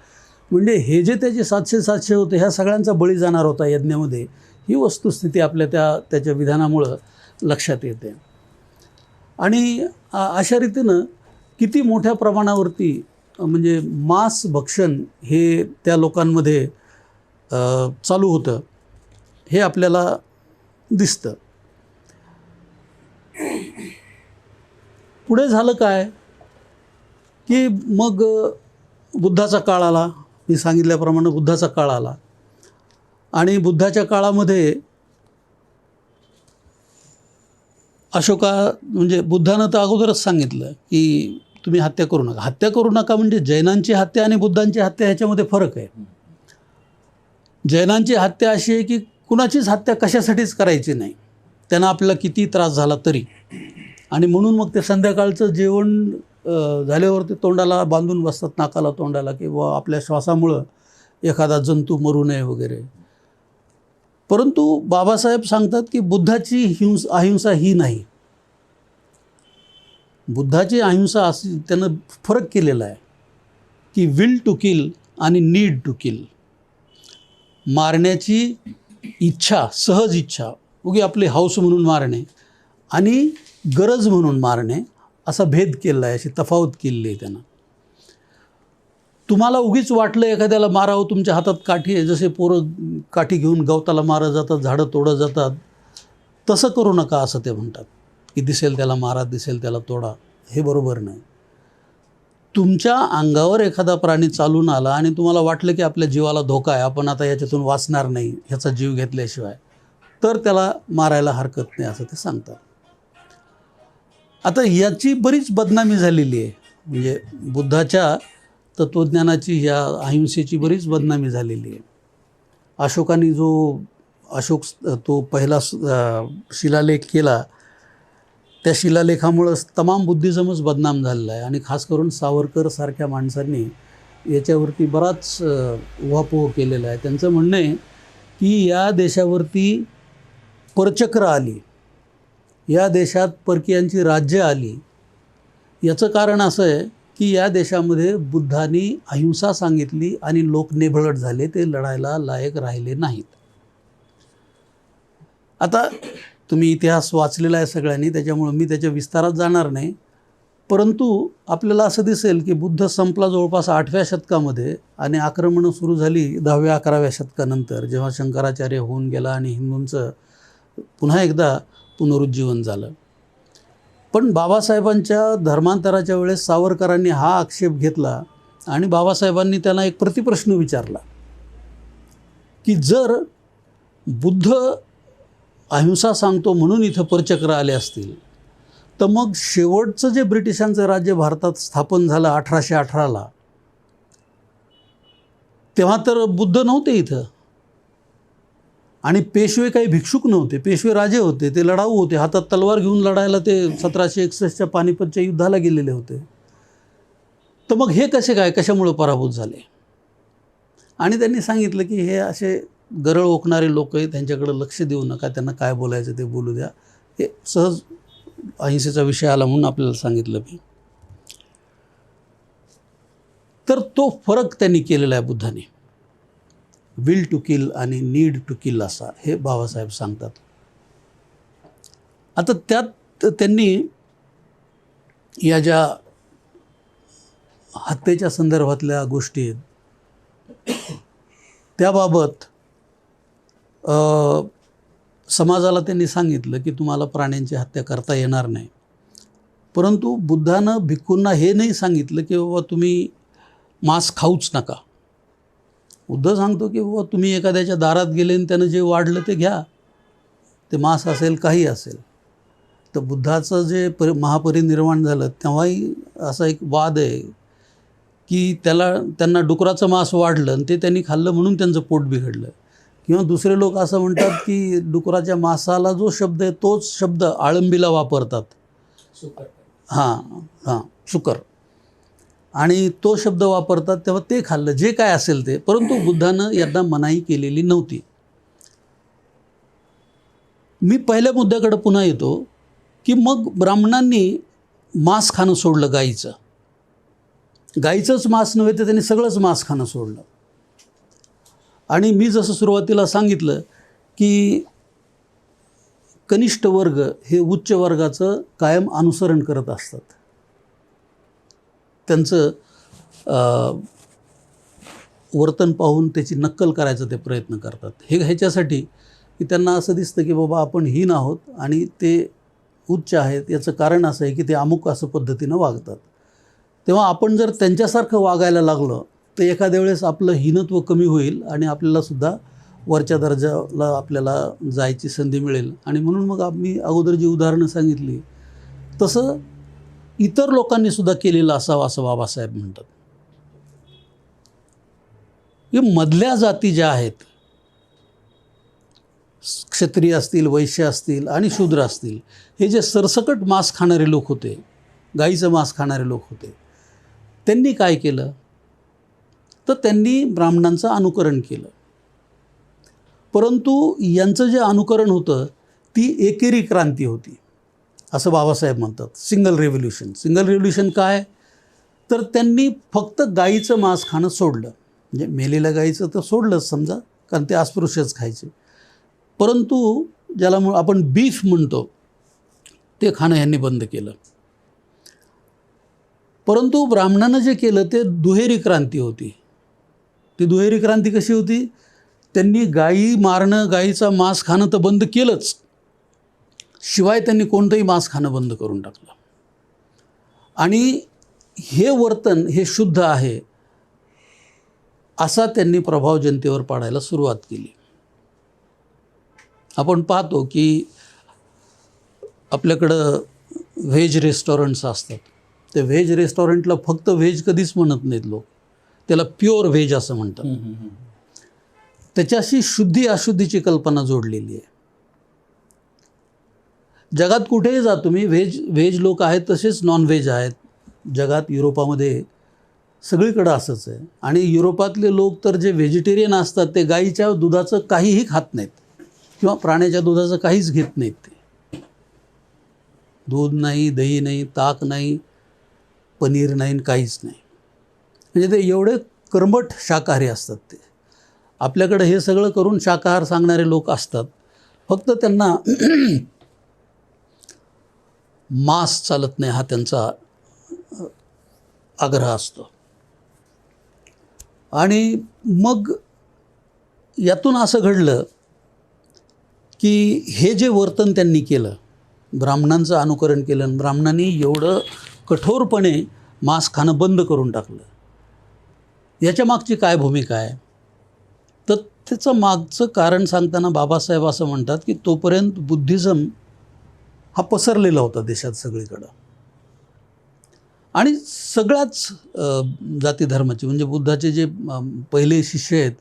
म्हणजे हे जे त्याचे 700 होते ह्या सगळ्यांचा बळी जाणार होता यज्ञामध्ये, ही वस्तुस्थिती आपल्या त्याच्या विधानामुळं लक्षात येते. आणि अशा रीतीनं किती मोठ्या प्रमाणावरती म्हणजे मांस भक्षण हे त्या लोकांमध्ये चालू होतं हे आपल्याला दिसतं. पुढे झालं काय की मग बुद्धाचा काळ आला. मी सांगितल्याप्रमाणे बुद्धाचा काळ आला आणि बुद्धाच्या काळामध्ये म्हणजे बुद्धानं तर अगोदरच सांगितलं की तुम्ही हत्या करू नका. हत्या करू नका म्हणजे जैनांची हत्या आणि बुद्धांची हत्या ह्याच्यामध्ये फरक आहे. जैनांची हत्या अशी आहे की कुणाचीच हत्या कशासाठीच करायची नाही, त्यांना आपल्याला किती त्रास झाला तरी. आणि म्हणून मग ते संध्याकाळचं जेवण झाल्यावरती तोंडाला बांधून बसतात, नाकाला तोंडाला, की व आपल्या श्वासामुळं एखादा जंतू मरू नये वगैरे. परंतु बाबासाहेब सांगतात की बुद्धाची अहिंसा ही नाही. बुद्धाची अहिंसा अशी त्यानं फरक केलेला आहे की विल टू किल आणि नीड टू किल. मारण्याची इच्छा, सहज इच्छा, उगी आपली हौस म्हणून मारणे आणि गरज म्हणून मारणे असा भेद केला आहे, अशी तफावत केलेली आहे त्यानं. तुम्हाला उगीच वाटलं एखाद्याला मारावं, तुमच्या हातात काठी आहे, जसे पोरं काठी घेऊन गवताला मारत जातात, झाडं तोडत जातात, तसं करू नका असं ते म्हणतात की दिसेल त्याला मारा, दिसेल त्याला तोडा. हे बरोबर नाही. तुमच्या अंगावर एखादा प्राणी चालून आला आणि तुम्हाला वाटलं की आपल्या जीवाला धोका आहे, आपण आता याच्यातून वाचणार नाही ह्याचा जीव घेतल्याशिवाय, तर त्याला मारायला हरकत नाही असं ते सांगतात. आता याची बरीच बदनामी झालेली आहे. म्हणजे बुद्धाच्या तत्त्वज्ञानाची, ह्या अहिंसेची बरीच बदनामी झालेली आहे. अशोकाने तो पहिला शिलालेख केला, त्या शिलालेखामुळं तमाम बुद्धिझमच बदनाम झालेला आहे. आणि खास करून सावरकर सारख्या माणसांनी याच्यावरती बराच उहापोह केलेला आहे. त्यांचं म्हणणं आहे की या देशावरती परचक्र आली, या देशात परकीयांची राज्य आली. याचं कारण असं आहे की या देशामध्ये बुद्धांनी अहिंसा सांगितली आणि लोक नेभळट झाले, ते लढायला लायक राहिले नाहीत. आता तुम्ही इतिहास वाचलेला आहे सगळ्यांनी, त्याच्यामुळं मी त्याच्या विस्तारात जाणार नाही. परंतु आपल्याला असं दिसेल की बुद्ध संपला जवळपास 8व्या शतकामध्ये आणि आक्रमणं सुरू झाली 10व्या-11व्या शतकानंतर, जेव्हा शंकराचार्य होऊन गेला आणि हिंदूंचं पुन्हा एकदा पुनरुज्जीवन झालं. पण बाबासाहेबांच्या धर्मांतराच्या वेळेस सावरकरांनी हा आक्षेप घेतला आणि बाबासाहेबांनी त्यांना एक प्रतिप्रश्न विचारला की जर बुद्ध अहिंसा सांगतो म्हणून इथं परचक्र आले असतील, तर मग शेवटचं जे ब्रिटिशांचं राज्य भारतात स्थापन झालं 1818ला, तेव्हा तर बुद्ध नव्हते इथं आणि पेशवे काही भिक्षुक नव्हते, पेशवे राजे होते, ते लढाऊ होते, हातात तलवार घेऊन लढायला ते 1761च्या पानिपतच्या युद्धाला गेलेले होते. तर मग हे कशामुळे पराभूत झाले? आणि त्यांनी सांगितलं की हे असे गरळ ओकणारे लोक आहेत, त्यांच्याकडे लक्ष देऊ नका, त्यांना काय बोलायचं ते बोलू द्या. हे सहज अहिंसेचा विषय आला म्हणून आपल्याला सांगितलं मी. तर तो फरक त्यांनी केलेला आहे बुद्धाने, विल टू किल आणि नीड टू किल असा, हे बाबासाहेब सांगतात. आता त्यात त्यांनी या ज्या हत्येच्या संदर्भातल्या गोष्टी आहेत त्याबाबत समाजाला त्यांनी सांगितलं की तुम्हाला प्राण्यांची हत्या करता येणार नाही. परंतु बुद्धानं भिक्खूंना हे नाही सांगितलं की बाबा तुम्ही मांस खाऊच नका. बुद्ध सांगतो की बाबा तुम्ही एखाद्याच्या दारात गेले आणि त्यानं जे वाढलं ते घ्या, ते मांस असेल काही असेल. तर बुद्धाचं जे महापरिनिर्वाण झालं तेव्हाही असा एक वाद आहे की त्यांना डुकराचं मांस वाढलं आणि ते त्यांनी खाल्लं म्हणून त्यांचं पोट बिघडलं. किंवा दुसरे लोक असं म्हणतात की डुकराच्या मांसाला जो शब्द आहे तोच शब्द आळंबीला वापरतात, सुकर, आणि तो शब्द वापरतात, तेव्हा ते खाल्लं, जे काय असेल ते. परंतु बुद्धानं यांना मनाई केलेली नव्हती. मी पहिल्या मुद्द्याकडे पुन्हा येतो की मग ब्राह्मणांनी मांस खाणं सोडलं, गाईचंच मांस नव्हे तर त्यांनी सगळंच मांस खाणं सोडलं. आणि मी जसं सुरुवातीला सांगितलं की कनिष्ठ वर्ग हे उच्च वर्गाचं कायम अनुसरण करत असतात, त्यांचं वर्तन पाहून त्याची नक्कल करायचा ते प्रयत्न करतात. ह्याच्यासाठी की त्यांना असं दिसतं की बाबा आपण हीन आहोत आणि ते उच्च आहेत. याचं कारण असं आहे की ते अमुक असं पद्धतीनं वागतात. तेव्हा आपण जर त्यांच्यासारखं वागायला लागलो तर एखाद्या वेळेस आपलं हीनत्व कमी होईल आणि आपल्यालासुद्धा वरच्या दर्जाला आपल्याला जायची संधी मिळेल. आणि म्हणून मग आम्ही अगोदर जी उदाहरणं सांगितली तसं इतर लोकांनीसुद्धा केलेलं असावं असं बाबासाहेब म्हणतात. हे मधल्या जाती ज्या आहेत, क्षत्रिय असतील, वैश्य असतील आणि शूद्र असतील, हे जे सरसकट मांस खाणारे लोक होते, गाईचं मांस खाणारे लोक होते, त्यांनी काय केलं तर त्यांनी ब्राह्मणांचं अनुकरण केलं. परंतु यांचं जे अनुकरण होतं ती एकेरी क्रांती होती. असं बाबासाहेब म्हणतात. सिंगल रेव्होल्युशन काय? तर त्यांनी फक्त गाईचं मांस खाणं सोडलं. म्हणजे मेलेल्या गाईचं तर सोडलंच समजा, कारण ते अस्पृश्यच खायचे. परंतु ज्याला आपण बीफ म्हणतो ते खाणं ह्यांनी बंद केलं. परंतु ब्राह्मणानं जे केलं ते दुहेरी क्रांती होती. ती दुहेरी क्रांती कशी होती? त्यांनी गायी मारणं, गाईचा मांस खाणं तर बंद केलंच, शिवाय त्यांनी कोणतंही मांस खाणं बंद करून टाकलं. आणि हे वर्तन हे शुद्ध आहे असा त्यांनी प्रभाव जनतेवर पाडायला सुरुवात केली. आपण पाहतो की आपल्याकडं व्हेज रेस्टॉरंट्स असतात. ते व्हेज रेस्टॉरंटला फक्त व्हेज कधीच म्हणत नाहीत लोक, त्याला प्युअर व्हेज असं म्हणतात. त्याच्याशी शुद्धी अशुद्धीची कल्पना जोडलेली आहे. जगात कुठेही जा तुम्ही, व्हेज लोक आहेत, तसेच नॉन व्हेज आहेत. जगात युरोपामध्ये सगळीकडं असंच आहे. आणि युरोपातले लोक तर जे व्हेजिटेरियन असतात ते गाईच्या दुधाचं काहीही खात नाहीत किंवा प्राण्याच्या दुधाचं काहीच घेत नाहीत. ते दूध नाही, दही नाही, ताक नाही, पनीर नाही, काहीच नाही. म्हणजे ते एवढे कर्मठ शाकाहारी असतात. ते आपल्याकडे हे सगळं करून शाकाहार सांगणारे लोक असतात, फक्त त्यांना मांस चालत नाही हा त्यांचा आग्रह असतो. आणि मग यातून असं घडलं की हे जे वर्तन त्यांनी केलं, ब्राह्मणांचं अनुकरण केलं आणि ब्राह्मणांनी एवढं कठोरपणे मांस खाणं बंद करून टाकलं, याच्या मागची काय भूमिका आहे? तर त्याचं मागचं कारण सांगताना बाबासाहेब असं म्हणतात की तोपर्यंत बुद्धिझम हा पसरलेला होता देशात सगळीकडं. आणि सगळ्याच जाती धर्माचे, म्हणजे बुद्धाचे जे पहिले शिष्य आहेत,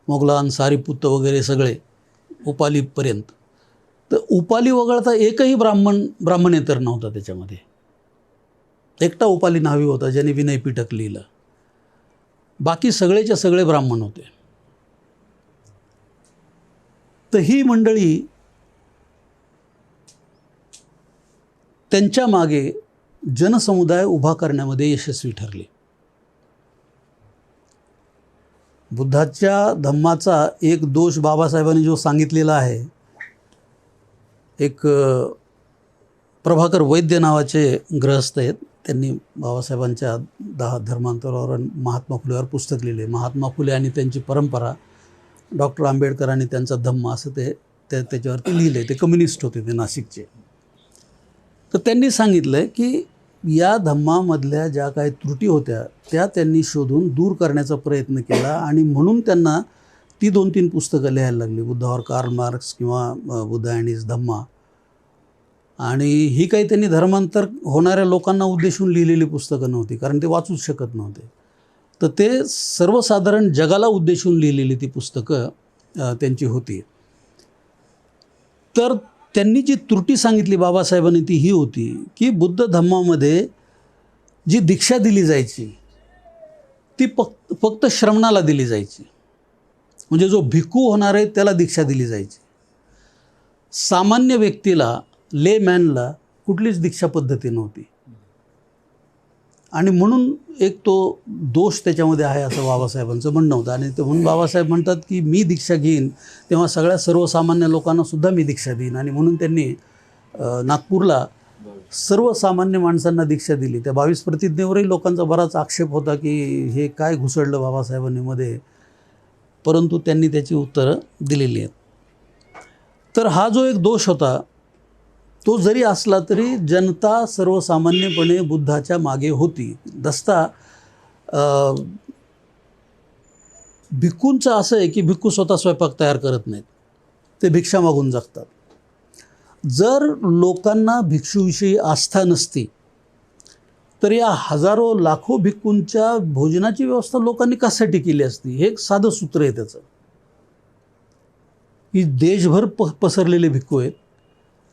मोगलान, सारीपुत्त वगैरे सगळे उपालीपर्यंत, तर उपाली वगळता एकही ब्राह्मणेतर नव्हता त्याच्यामध्ये. एकटा उपाली न्हावी होता ज्याने विनय पिटक लिहिलं. बाकी सगळेच्या सगळे ब्राह्मण होते. तर ही मंडळी त्यांच्या मागे जनसमुदाय उभा करण्यामध्ये यशस्वी ठरली. बुद्धाच्या धम्माचा एक दोष बाबासाहेबांनी जो सांगितलेला आहे, एक प्रभाकर वैद्य नावाचे गृहस्थ आहेत, त्यांनी बाबासाहेबांच्या 10 धर्मांतरावर महात्मा फुलेवर पुस्तक लिहिले. महात्मा फुले आणि त्यांची परंपरा, डॉक्टर आंबेडकर आणि त्यांचा धम्म, असं ते त्याच्यावरती लिहिले. ते कम्युनिस्ट होते, ते नाशिकचे. तर त्यांनी सांगितलं की या धम्मामधल्या ज्या काही त्रुटी होत्या त्या त्यांनी शोधून दूर करण्याचा प्रयत्न केला. आणि म्हणून त्यांना ती 2-3 पुस्तकं लिहायला लागली, बुद्धावर कार्ल मार्क्स किंवा बुद्धा अँड हिज धम्मा. आणि ही काही त्यांनी धर्मांतर होणाऱ्या लोकांना उद्देशून लिहिलेली पुस्तकं नव्हती, कारण ते वाचूच शकत नव्हते. तर ते सर्वसाधारण जगाला उद्देशून लिहिलेली ती पुस्तकं त्यांची होती. तर त्यांनी जी त्रुटी सांगितली बाबासाहेबांनी ती ही होती की बुद्ध धम्मामध्ये जी दीक्षा दिली जायची ती फक्त श्रमणाला दिली जायची. म्हणजे जो भिक्खू होणार आहे त्याला दीक्षा दिली जायची. सामान्य व्यक्तीला, ले मॅनला कुठलीच दीक्षा पद्धती नव्हती. आणि म्हणून एक तो दोष त्याच्यामध्ये आहे असं बाबासाहेबांचं म्हणणं होतं. आणि ते म्हणून बाबासाहेब म्हणतात की मी दीक्षा घेईन तेव्हा सगळ्या सर्वसामान्य लोकांनासुद्धा मी दीक्षा देईन. आणि म्हणून त्यांनी नागपूरला सर्वसामान्य माणसांना दीक्षा दिली. त्या 22 प्रतिज्ञेवरही लोकांचा बराच आक्षेप होता की हे काय घुसळलं बाबासाहेबांनी मध्ये, परंतु त्यांनी त्याची उत्तरं दिलेली आहेत. तर हा जो एक दोष होता तो जरी असला तरी जनता सर्वसामान्यपणे बुद्धाच्या मागे होती. दस्ता भिक्खूंचं असं आहे की भिक्खू स्वतः स्वयंपाक तयार करत नाहीत, ते भिक्षा मागून जगतात. जर लोकांना भिक्षूविषयी आस्था नसती तर या हजारो लाखो भिक्खूंच्या भोजनाची व्यवस्था लोकांनी कशासाठी केली असती? हे एक साधं सूत्र आहे त्याचं, की देशभर पसरलेले भिक्खू आहेत,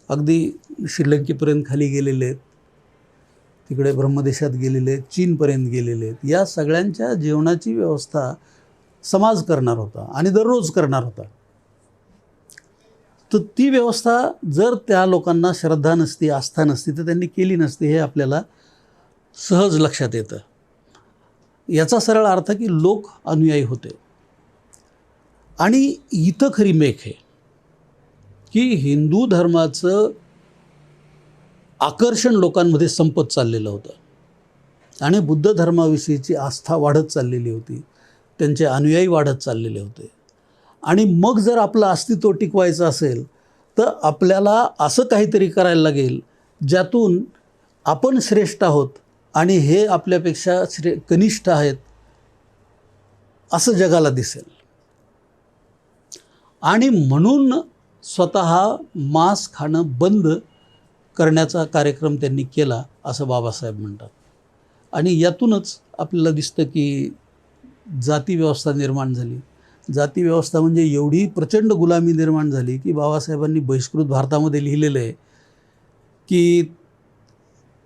अगदी श्रीलंकेपर्यंत खाली गेलेले आहेत, तिकडे ब्रह्मदेशात गेलेले आहेत, चीनपर्यंत गेलेले आहेत. या सगळ्यांच्या जेवणाची व्यवस्था समाज करणार होता आणि दररोज करणार होता. तर ती व्यवस्था जर त्या लोकांना श्रद्धा नसती, आस्था नसती, तर त्यांनी केली नसती, हे आपल्याला सहज लक्षात येतं. याचा सरळ अर्थ की लोक अनुयायी होते. आणि इथं खरी मेख आहे की हिंदू धर्माचं आकर्षण लोकांमध्ये संपत चाललेलं होतं आणि बुद्ध धर्माविषयीची आस्था वाढत चाललेली होती, त्यांचे अनुयायी वाढत चाललेले होते. आणि मग जर आपलं अस्तित्व टिकवायचं असेल तर आपल्याला असं काहीतरी करायला लागेल ज्यातून आपण श्रेष्ठ आहोत आणि हे आपल्यापेक्षा कनिष्ठ आहेत असं जगाला दिसेल. आणि म्हणून स्वतः मांस खाणं बंद करण्याचा कार्यक्रम त्यांनी केला असं बाबासाहेब म्हणतात. आणि यातूनच आपल्याला दिसतं की जाती व्यवस्था निर्माण झाली. जाती व्यवस्था म्हणजे एवढी प्रचंड गुलामी निर्माण झाली की बाबासाहेबांनी बहिष्कृत भारतामध्ये लिहिलेलं आहे की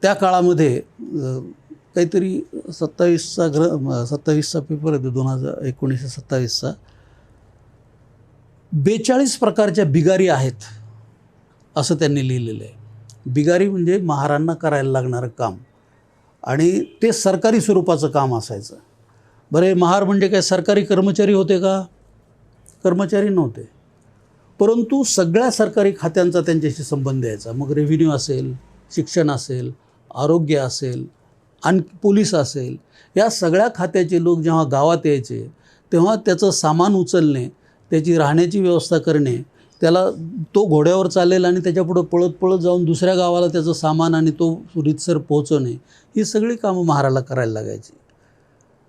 त्या काळामध्ये काहीतरी 27चा पेपर आहे 1927चा 42 प्रकारच्या बिगारी आहेत असं त्यांनी लिहिलेलं आहे. बिगारी म्हणजे महारांना करायला लागणारं काम आणि ते सरकारी स्वरूपाचं काम असायचं. बरे महार म्हणजे काय सरकारी कर्मचारी होते का? कर्मचारी नव्हते, परंतु सगळ्या सरकारी खात्यांचा त्यांच्याशी संबंध यायचा. मग रेव्हेन्यू असेल, शिक्षण असेल, आरोग्य असेल, आणखी पोलीस असेल, या सगळ्या खात्याचे लोक जेव्हा गावात यायचे तेव्हा त्याचं सामान उचलणे, त्याची राहण्याची व्यवस्था करणे, त्याला तो घोड्यावर चालेल आणि त्याच्यापुढं पळत पळत जाऊन दुसऱ्या गावाला त्याचं सामान आणि तो रीतसर पोहोचवणे, ही सगळी कामं महाराला करायला लागायची.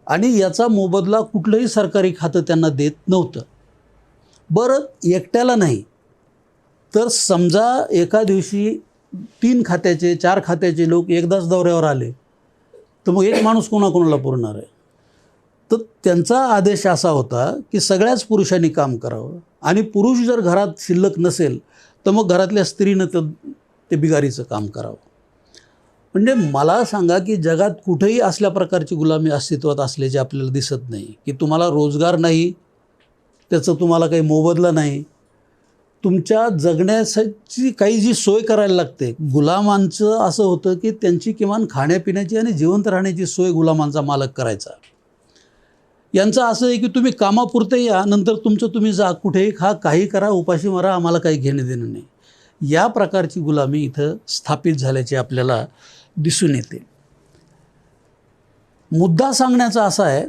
आणि याचा मोबदला कुठलंही सरकारी खातं त्यांना देत नव्हतं. बरं, एकट्याला नाही तर समजा एका दिवशी 3 खात्याचे 4 खात्याचे लोक एकदाच दौऱ्यावर आले तर मग एक माणूस कोणाकोणाला पुरणार आहे? तर त्यांचा आदेश असा होता की सगळ्याच पुरुषांनी काम करावं आणि पुरुष जर घरात शिल्लक नसेल तर मग घरातल्या स्त्रीनं ते बिगारीचं काम करावं. म्हणजे मला सांगा की जगात कुठेही असल्या प्रकारची गुलामी अस्तित्वात असल्याचे आपल्याला दिसत नाही की तुम्हाला रोजगार नाही, त्याचं तुम्हाला काही मोबदला नाही, तुमच्या जगण्याची काही जी सोय करायला लागते. गुलामांचं असं होतं की त्यांची किमान खाण्यापिण्याची आणि जिवंत राहण्याची सोय गुलामांचा मालक करायचा. यांचं असं आहे की तुम्ही कामापुरते या, नंतर तुमचं तुम्ही जा, कुठेही खा, काही करा, उपाशी मारा, आम्हाला काही घेणं देणं नाही. या प्रकारची गुलामी इथं स्थापित झाल्याचे आपल्याला दिसून येते. मुद्दा सांगण्याचा असा आहे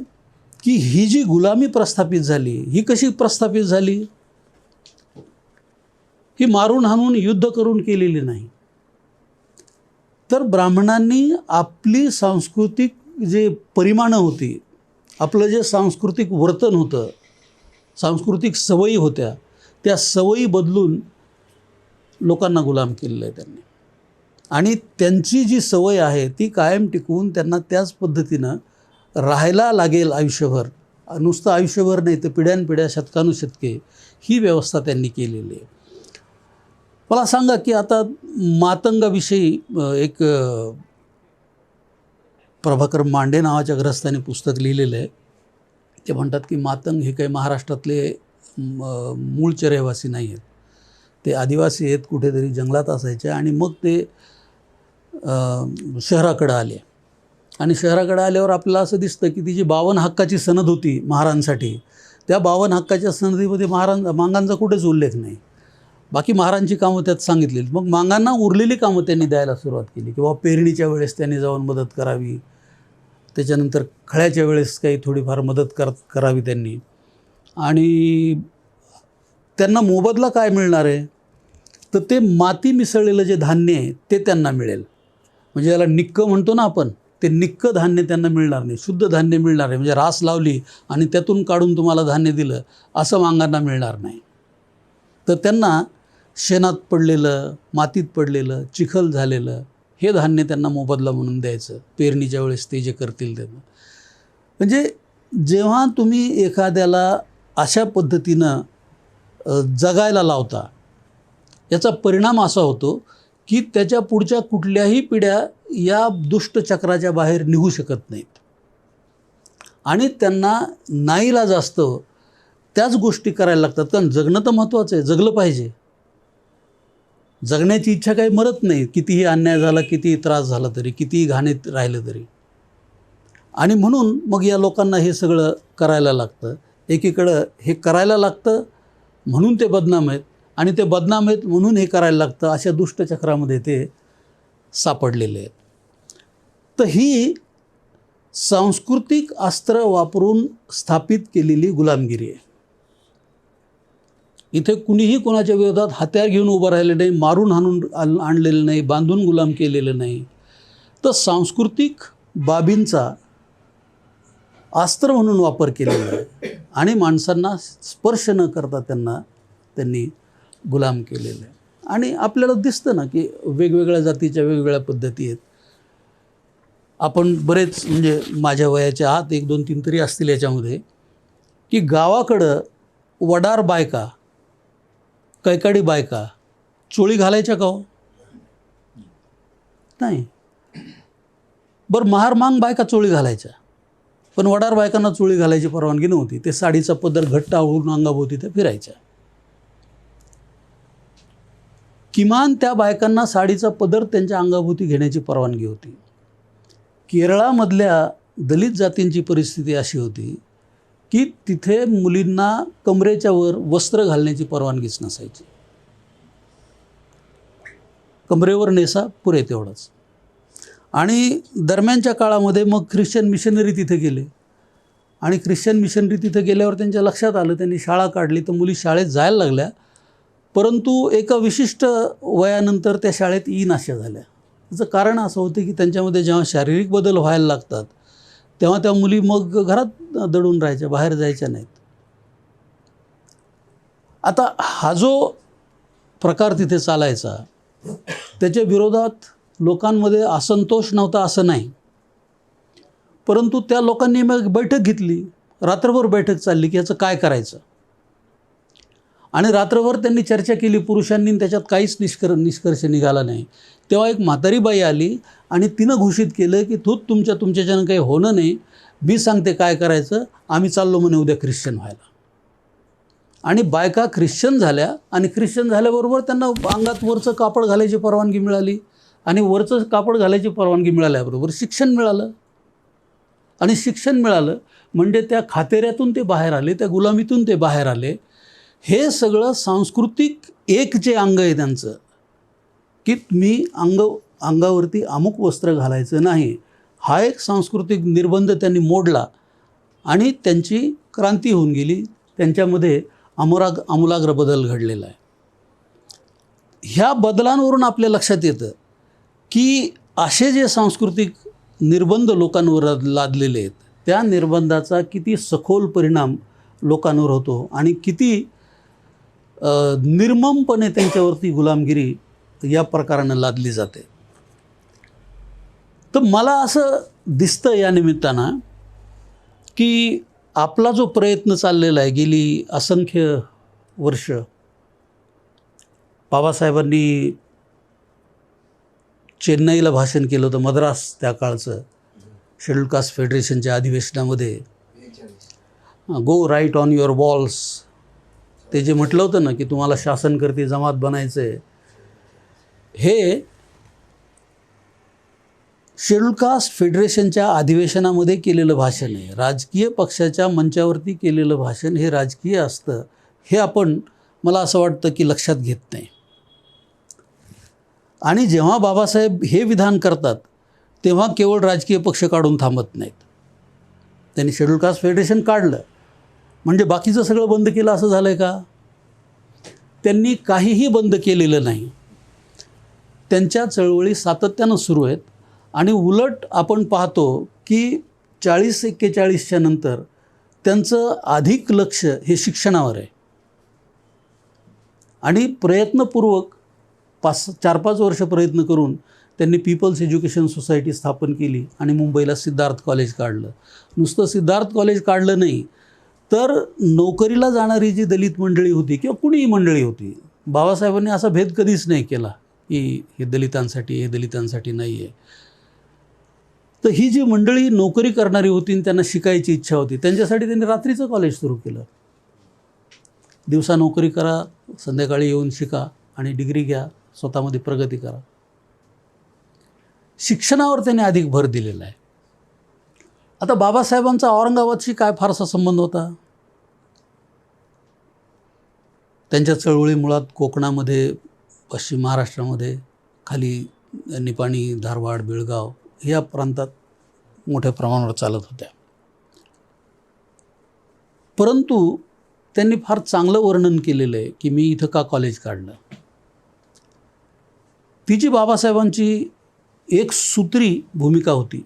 की ही जी गुलामी प्रस्थापित झाली, ही कशी प्रस्थापित झाली? ही मारून हाणून युद्ध करून केलेली नाही, तर ब्राह्मणांनी आपली सांस्कृतिक जे परिमाणं होती, आपलं जे सांस्कृतिक वर्तन होतं, सांस्कृतिक सवयी होत्या, त्या सवयी बदलून लोकांना गुलाम केलेलं आहे त्यांनी. आणि त्यांची जी सवय आहे ती कायम टिकवून त्यांना त्याच पद्धतीनं राहायला लागेल आयुष्यभर. नुसतं आयुष्यभर नाही तर पिढ्यानपिढ्या, शतकानुशतके ही व्यवस्था त्यांनी केलेली आहे. मला सांगा की आता मातंगाविषयी एक प्रभाकर मांडे नावाच्या ग्रस्ताने पुस्तक लिहिलेलं आहे. ते म्हणतात की मातंग हे काही महाराष्ट्रातले मूळचे रहिवासी नाही आहेत, ते आदिवासी आहेत, कुठेतरी जंगलात असायचे आणि मग ते शहराकडं आले. आणि शहराकडे आल्यावर आपल्याला असं दिसतं की ती जी 52 हक्काची सनद होती महारांसाठी, त्या 52 हक्काच्या सनदीमध्ये मांगांचा कुठेच उल्लेख नाही. बाकी महारांची कामं त्यात सांगितलेली. मग मांगांना उरलेली कामं त्यांनी द्यायला सुरुवात केली की बाबा पेरणीच्या वेळेस त्यांनी जाऊन मदत करावी, त्याच्यानंतर खळ्याच्या वेळेस काही थोडीफार मदत करावी त्यांनी. आणि त्यांना मोबदला काय मिळणार आहे? तर ते माती मिसळलेलं जे धान्य आहे ते त्यांना मिळेल. म्हणजे याला निक्क म्हणतो ना आपण, ते निक्क धान्य त्यांना मिळणार नाही, शुद्ध धान्य मिळणार आहे. म्हणजे रास लावली आणि त्यातून काढून तुम्हाला धान्य दिलं असं मांगांना मिळणार नाही. तर त्यांना शेणात पडलेलं, मातीत पडलेलं, चिखल झालेलं हे धान्य त्यांना मोबदला म्हणून द्यायचं पेरणीच्या वेळेस ते जे करतील त्यांना. म्हणजे जेव्हा तुम्ही एखाद्याला अशा पद्धतीनं जगायला लावता, याचा परिणाम असा होतो की त्याच्या पुढच्या कुठल्याही पिढ्या या दुष्टचक्राच्या बाहेर निघू शकत नाहीत आणि त्यांना नाईलाज असतं त्याच गोष्टी करायला लागतात. कारण जगणं तर महत्त्वाचं आहे, जगलं पाहिजे. जगण्याची इच्छा काही मरत नाही, कितीही अन्याय झाला, कितीही त्रास झाला तरी, कितीही घाणीत राहिलं तरी. आणि म्हणून मग या लोकांना हे सगळं करायला लागतं. एकीकडं हे करायला लागतं म्हणून ते बदनाम आहेत, आणि ते बदनाम आहेत म्हणून हे करायला लागतं, अशा दुष्टचक्रामध्ये ते सापडलेले आहेत. तर ही सांस्कृतिक अस्त्र वापरून स्थापित केलेली गुलामगिरी आहे. इथे कुणीही कोणाच्या विरोधात हत्यार घेऊन उभं राहिलं नाही, मारून हाणून आणलेलं नाही, बांधून गुलाम केलेलं नाही. तर सांस्कृतिक बाबींचा अस्त्र म्हणून वापर केलेला आहे आणि माणसांना स्पर्श न करता त्यांनी गुलाम केलेलं आहे. आणि आपल्याला दिसतं ना की वेगवेगळ्या जातीच्या वेगवेगळ्या पद्धती आहेत. आपण बरेच, म्हणजे माझ्या वयाच्या आत 1, 2, 3 तरी असतील याच्यामध्ये, की गावाकडं वडार बायका, कैकाडी बायका चोळी घालायच्या का हो? नाही. बरं, महारमांग बायका चोळी घालायच्या, पण वडार बायकांना चोळी घालायची परवानगी नव्हती. ते साडीचा पदर घट्ट आवळून अंगाभोवती त्या फिरायच्या. किमान त्या बायकांना साडीचा पदर त्यांच्या अंगाभोवती घेण्याची परवानगी होती. केरळामधल्या दलित जातींची परिस्थिती अशी होती की तिथे मुलींना कमरेच्या वर वस्त्र घालण्याची परवानगीच नसायची. कमरेवर नेसा पुरे तेवढंच. आणि दरम्यानच्या काळामध्ये मग ख्रिश्चन मिशनरी तिथे गेले, आणि ख्रिश्चन मिशनरी तिथे गेल्यावर त्यांच्या लक्षात आलं, त्यांनी शाळा काढली, तर मुली शाळेत जायला लागल्या. परंतु एका विशिष्ट वयानंतर त्या शाळेत येईनाशा झाल्या. त्याचं कारण असं होतं की त्यांच्यामध्ये जेव्हा शारीरिक बदल व्हायला लागतात तेव्हा त्या मुली मग घरात दडून राहायच्या, बाहेर जायच्या नाहीत. आता हा जो प्रकार तिथे चालायचा त्याच्या विरोधात लोकांमध्ये असंतोष नव्हता असं नाही, परंतु त्या लोकांनी मग बैठक घेतली. रात्रभर बैठक चालली की याचं काय करायचं, आणि रात्रभर त्यांनी चर्चा केली पुरुषांनी, त्याच्यात काहीच निष्कर्ष निघाला नाही. तेव्हा एक म्हातारी बाई आली आणि तिनं घोषित केलं की तुमच्याच्यानं काही होणं नाही, मी सांगते काय करायचं, आम्ही चाललो म्हणे उद्या ख्रिश्चन व्हायला. आणि बायका ख्रिश्चन झाल्या, आणि ख्रिश्चन झाल्याबरोबर त्यांना अंगात वरचं कापड घालायची परवानगी मिळाली, आणि वरचं कापड घालायची परवानगी मिळाल्याबरोबर शिक्षण मिळालं. आणि शिक्षण मिळालं म्हणजे त्या खातेऱ्यातून ते बाहेर आले, त्या गुलामीतून ते बाहेर आले. हे सगळं सांस्कृतिक एक जे अंग आहे त्यांचं, की तुम्ही अंगावरती अमुक वस्त्र घालायचं नाही, हा एक सांस्कृतिक निर्बंध त्यांनी मोडला आणि त्यांची क्रांती होऊन गेली. त्यांच्यामध्ये आमूलाग्र बदल घडलेला आहे. ह्या बदलांवरून आपल्या लक्षात येतं की असे जे सांस्कृतिक निर्बंध लोकांवर लादलेले आहेत त्या निर्बंधाचा किती सखोल परिणाम लोकांवर होतो, आणि किती निर्ममपणे त्यांच्यावरती गुलामगिरी या प्रकारानं लादली जाते. तर मला असं दिसतं या निमित्तानं की आपला जो प्रयत्न चाललेला आहे गेली असंख्य वर्ष, बाबासाहेबांनी चेन्नईला भाषण केलं होतं, मद्रास त्या काळचं शेड्यूल कास्ट फेडरेशनच्या अधिवेशनामध्ये, गो राईट ऑन युअर वॉल्स. ते जे म्हटलं होतं ना की तुम्हाला शासनकर्ती जमात बनायचं आहे, हे शेड्यूल कास्ट फेडरेशनच्या अधिवेशनामध्ये केलेलं भाषण आहे. राजकीय पक्षाच्या मंचावरती केलेलं भाषण हे राजकीय असतं, हे आपण, मला असं वाटतं की लक्षात घेत नाही. आणि जेव्हा बाबासाहेब हे विधान करतात तेव्हा केवळ राजकीय पक्ष काढून थांबत नाहीत. त्यांनी शेड्यूल कास्ट फेडरेशन काढलं म्हणजे बाकीचं सगळं बंद केलं असं झालं आहे का? त्यांनी काहीही बंद केलेलं नाही. त्यांच्या चळवळी सातत्यानं सुरू आहेत, आणि उलट आपण पाहतो की 40-41च्या नंतर त्यांचं अधिक लक्ष हे शिक्षणावर आहे. आणि प्रयत्नपूर्वक 4-5 वर्ष प्रयत्न करून त्यांनी पीपल्स एज्युकेशन सोसायटी स्थापन केली आणि मुंबईला सिद्धार्थ कॉलेज काढलं. नुसतं सिद्धार्थ कॉलेज काढलं नाही तर नोकरीला जाणारी जी दलित मंडळी होती किंवा कुणीही मंडळी होती, बाबासाहेबांनी असा भेद कधीच नाही केला की हे दलितांसाठी, हे दलितांसाठी नाही आहे. तर ही जी मंडळी नोकरी करणारी होती आणि त्यांना शिकायची इच्छा होती, त्यांच्यासाठी त्यांनी रात्रीचं कॉलेज सुरू केलं. दिवसा नोकरी करा, संध्याकाळी येऊन शिका आणि डिग्री घ्या, स्वतःमध्ये प्रगती करा. शिक्षणावर त्यांनी अधिक भर दिलेला आहे. आता बाबासाहेबांचा औरंगाबादशी काय फारसा संबंध होता? त्यांच्या चळवळी मुळात कोकणामध्ये, पश्चिम महाराष्ट्रामध्ये, खाली निपाणी, धारवाड, बेळगाव या प्रांतात मोठ्या प्रमाणावर चालत होत्या. परंतु त्यांनी फार चांगलं वर्णन केलेलं आहे की मी इथं का कॉलेज काढलं. तिची बाबासाहेबांची एक सूत्री भूमिका होती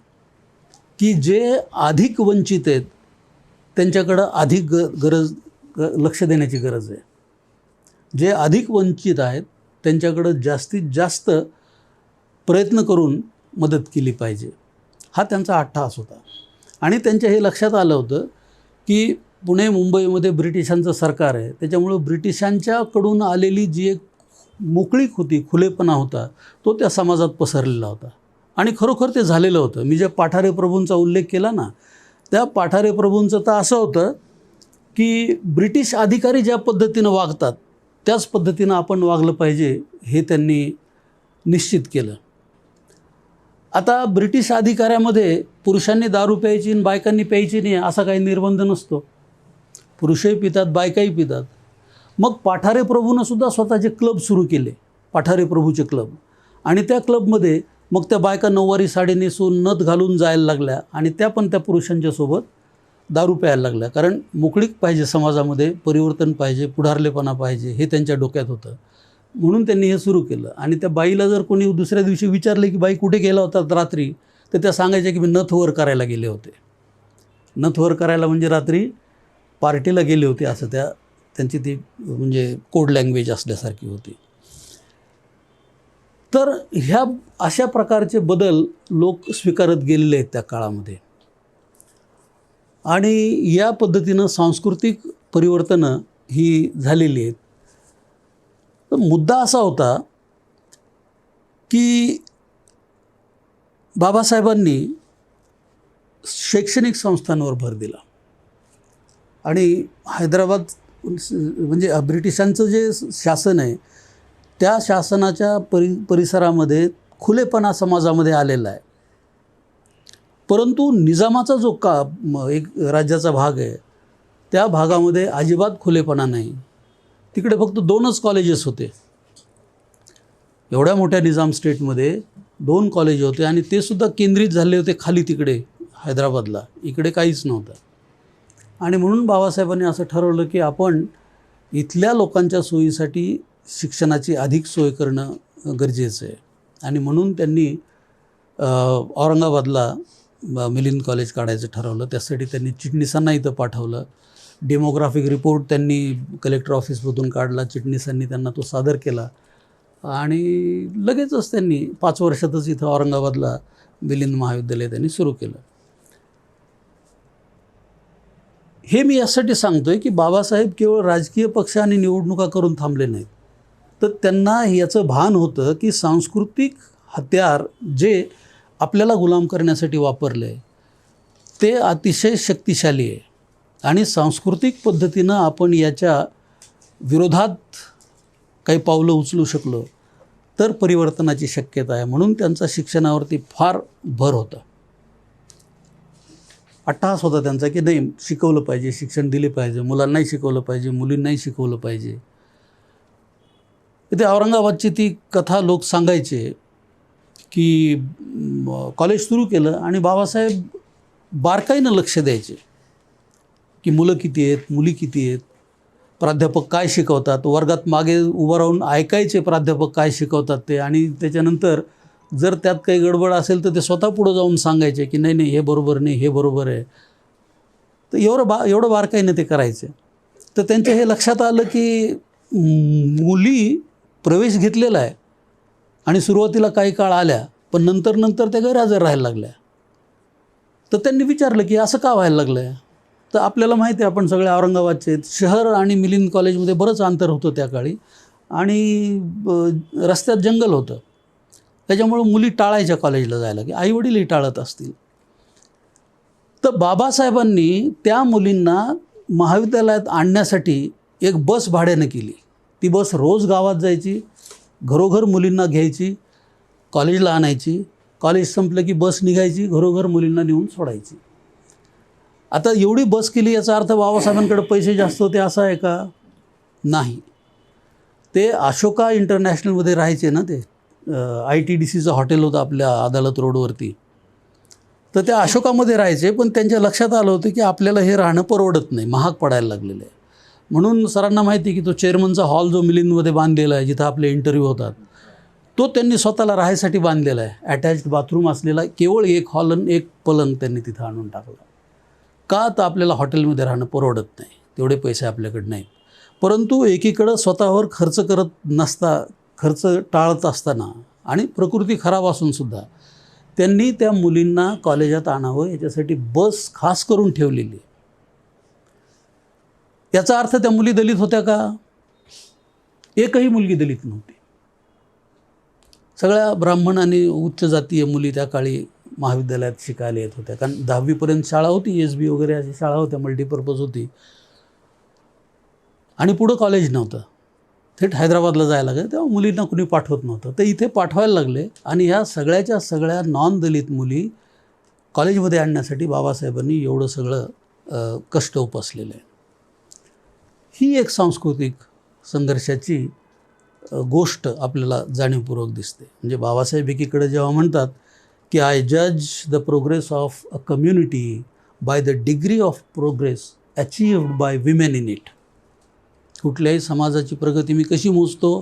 की जे अधिक वंचित आहेत त्यांच्याकडं अधिक लक्ष देण्याची गरज आहे. जे अधिक वंचित आहेत त्यांच्याकडं जास्तीत जास्त प्रयत्न करून मदत केली पाहिजे, हा त्यांचा अट्टहास होता. आणि त्यांच्या हे लक्षात आलं होतं की पुणे मुंबईमध्ये ब्रिटिशांचं सरकार आहे, त्याच्यामुळं ब्रिटिशांच्याकडून आलेली जी एक मोकळीक होती, खुलेपणा होता, तो त्या समाजात पसरलेला होता. आणि खरोखर ते झालेलं होतं. मी ज्या पाठारे प्रभूंचा उल्लेख केला ना, त्या पाठारे प्रभूंचं तर असं होतं की ब्रिटिश अधिकारी ज्या पद्धतीनं वागतात त्याच पद्धतीनं आपण वागलं पाहिजे, हे त्यांनी निश्चित केलं. आता ब्रिटिश अधिकाऱ्यामध्ये पुरुषांनी दारू प्यायची आणि बायकांनी प्यायची नाही असा काही निर्बंध नसतो. पुरुषही पितात, बायकाही पितात. मग पाठारे प्रभूनं सुद्धा स्वतःचे क्लब सुरू केले, पाठारे प्रभूचे क्लब. आणि त्या क्लबमध्ये मग त्या बायका नऊवारी साडी नेसून नथ घालून जायला लागल्या आणि त्या पण त्या पुरुषांच्या सोबत दारू प्यायला लागल्या. कारण मोकळीक पाहिजे समाजामध्ये, परिवर्तन पाहिजे, पुढारलेपणा पाहिजे, हे त्यांच्या डोक्यात होतं. म्हणून त्यांनी हे सुरू केलं. आणि त्या बाईला जर कोणी दुसऱ्या दिवशी विचारले की बाई कुठे गेला होता रात्री, तर त्या सांगायच्या की मी नथवर करायला गेले होते. नथवर करायला म्हणजे रात्री पार्टीला गेले होते, असं त्यांची ती म्हणजे कोड लँग्वेज असल्यासारखी होती. तर ह्या अशा प्रकारचे बदल लोक स्वीकारत गेलेले आहेत त्या काळामध्ये. आणि या पद्धतीनं सांस्कृतिक परिवर्तनं ही झालेली आहेत. तर मुद्दा असा होता की बाबासाहेबांनी शैक्षणिक संस्थांवर भर दिला. आणि हैदराबाद म्हणजे ब्रिटिशांचं जे शासन आहे त्या शासनाच्या परिसरामध्ये खुलेपणा समाजामध्ये आलेला आहे. परंतु निजामाचा जो एक राज्याचा भाग आहे त्या भागामध्ये अजिबात खुलेपणा नाही. तिकडे फक्त 2च कॉलेजेस होते. एवढ्या मोठ्या निजाम स्टेटमध्ये 2 कॉलेज होते आणि ते सुद्धा केंद्रित झाले होते खाली तिकडे हैदराबादला, इकडे काहीच नव्हतं. आणि म्हणून बाबासाहेबांनी असं ठरवलं की आपण इथल्या लोकांच्या सोयीसाठी शिक्षणाची अधिक सोय करणं गरजेचं आहे. आणि म्हणून त्यांनी औरंगाबादला मिलिंद कॉलेज काढायचं ठरवलं. त्यासाठी त्यांनी चिटणीसांना इथं पाठवलं. डेमोग्राफिक रिपोर्ट त्यांनी कलेक्टर ऑफिसमधून काढला, चिटणीसांनी त्यांना तो सादर केला आणि लगेचच त्यांनी 5 वर्षातच इथं औरंगाबादला मिलिंद महाविद्यालय त्यांनी सुरू केलं. हे मी यासाठी सांगतोय की बाबासाहेब केवळ राजकीय पक्ष आणि निवडणुका करून थांबले नाहीत, तर त्यांना याचं भान होतं की सांस्कृतिक हत्यार जे आपल्याला गुलाम करण्यासाठी वापरले ते अतिशय शक्तिशाली आहे आणि सांस्कृतिक पद्धतीनं आपण याच्या विरोधात काही पावलं उचलू शकलो तर परिवर्तनाची शक्यता आहे. म्हणून त्यांचा शिक्षणावरती फार भर होता. अट्टहास होता त्यांचा की नाही, शिकवलं पाहिजे, शिक्षण दिले पाहिजे, मुलांनाही शिकवलं पाहिजे, मुलींनाही शिकवलं पाहिजे. इथे औरंगाबादची ती कथा लोक सांगायचे की कॉलेज सुरू केलं आणि बाबासाहेब बारकाईनं लक्ष द्यायचे की मुलं किती आहेत, मुली किती आहेत, प्राध्यापक काय शिकवतात. वर्गात मागे उभं राहून ऐकायचे प्राध्यापक काय शिकवतात ते. आणि त्याच्यानंतर जर त्यात काही गडबड असेल तर ते स्वतः पुढं जाऊन सांगायचे की नाही नाही हे बरोबर नाही, हे बरोबर आहे. तर एवढं बारकाईनं ते करायचे. तर त्यांच्या हे लक्षात आलं की मुली प्रवेश घेतलेला आहे आणि सुरुवातीला काही काळ आल्या पण नंतर त्या गैरहजर राहायला लागल्या. तर त्यांनी विचारलं की असं का व्हायला लागलं आहे. तर आपल्याला माहिती आहे, आपण सगळे औरंगाबादचे आहेत. शहर आणि मिलिंद कॉलेजमध्ये बरंच अंतर होतं त्या काळी आणि रस्त्यात जंगल होतं. त्याच्यामुळं मुली टाळायच्या कॉलेजला जायला, की आईवडीलही टाळत असतील. तर बाबासाहेबांनी त्या मुलींना महाविद्यालयात आणण्यासाठी एक बस भाड्यानं केली. ती बस रोज गावात जायची, घरोघर मुलींना घ्यायची, कॉलेजला आणायची, कॉलेज संपलं की बस निघायची, घरोघर मुलींना नेऊन सोडायची. आता एवढी बस केली याचा अर्थ बाबासाहेबांकडे पैसे जास्त होते असं आहे का? नाही. ते अशोका इंटरनॅशनलमध्ये राहायचे ना, ते ITDCचं हॉटेल होतं आपल्या अदालत रोडवरती. तर त्या अशोकामध्ये राहायचे, पण त्यांच्या लक्षात आलं होतं की आपल्याला हे राहणं परवडत नाही, महाग पडायला लागलेलं आहे. म्हणून सरांना माहिती आहे की तो चेअरमनचा हॉल जो मिलिंदमध्ये बांधलेला आहे, जिथं आपले इंटरव्ह्यू होतात, तो त्यांनी स्वतःला राहायसाठी बांधलेला आहे. अटॅच्ड बाथरूम असलेला केवळ एक हॉल आणि एक पलंग त्यांनी तिथं आणून टाकला. का? तर आपल्याला हॉटेलमध्ये राहणं परवडत नाही, तेवढे पैसे आपल्याकडे नाहीत. परंतु एकीकडं स्वतःवर खर्च करत नसता, खर्च टाळत असताना आणि प्रकृती खराब असूनसुद्धा त्यांनी त्या मुलींना कॉलेजात आणावं याच्यासाठी बस खास करून ठेवलेली. याचा अर्थ त्या मुली दलित होत्या का? एकही मुलगी दलित नव्हती. सगळ्या ब्राह्मण आणि उच्च जातीय मुली त्या काळी महाविद्यालयात शिकायला येत होत्या, कारण 10वीपर्यंत शाळा होती, SB वगैरे अशी शाळा होत्या, मल्टीपर्पज होती. आणि पुढं कॉलेज नव्हतं, थेट हैदराबादला जायला लागलं, तेव्हा मुलींना कुणी पाठवत नव्हतं. तर इथे पाठवायला लागले आणि ह्या सगळ्याच्या सगळ्या नॉन दलित मुली कॉलेजमध्ये आणण्यासाठी बाबासाहेबांनी एवढं सगळं कष्ट उपसलेलं आहे. ही एक सांस्कृतिक संघर्षाची गोष्ट आपल्याला जाणीवपूर्वक दिसते. म्हणजे बाबासाहेब एकीकडे जेव्हा म्हणतात की आय जज the progress of a community by the degree of progress achieved by women in it. कुठल्याही समाजाची प्रगती मी कशी मोजतो?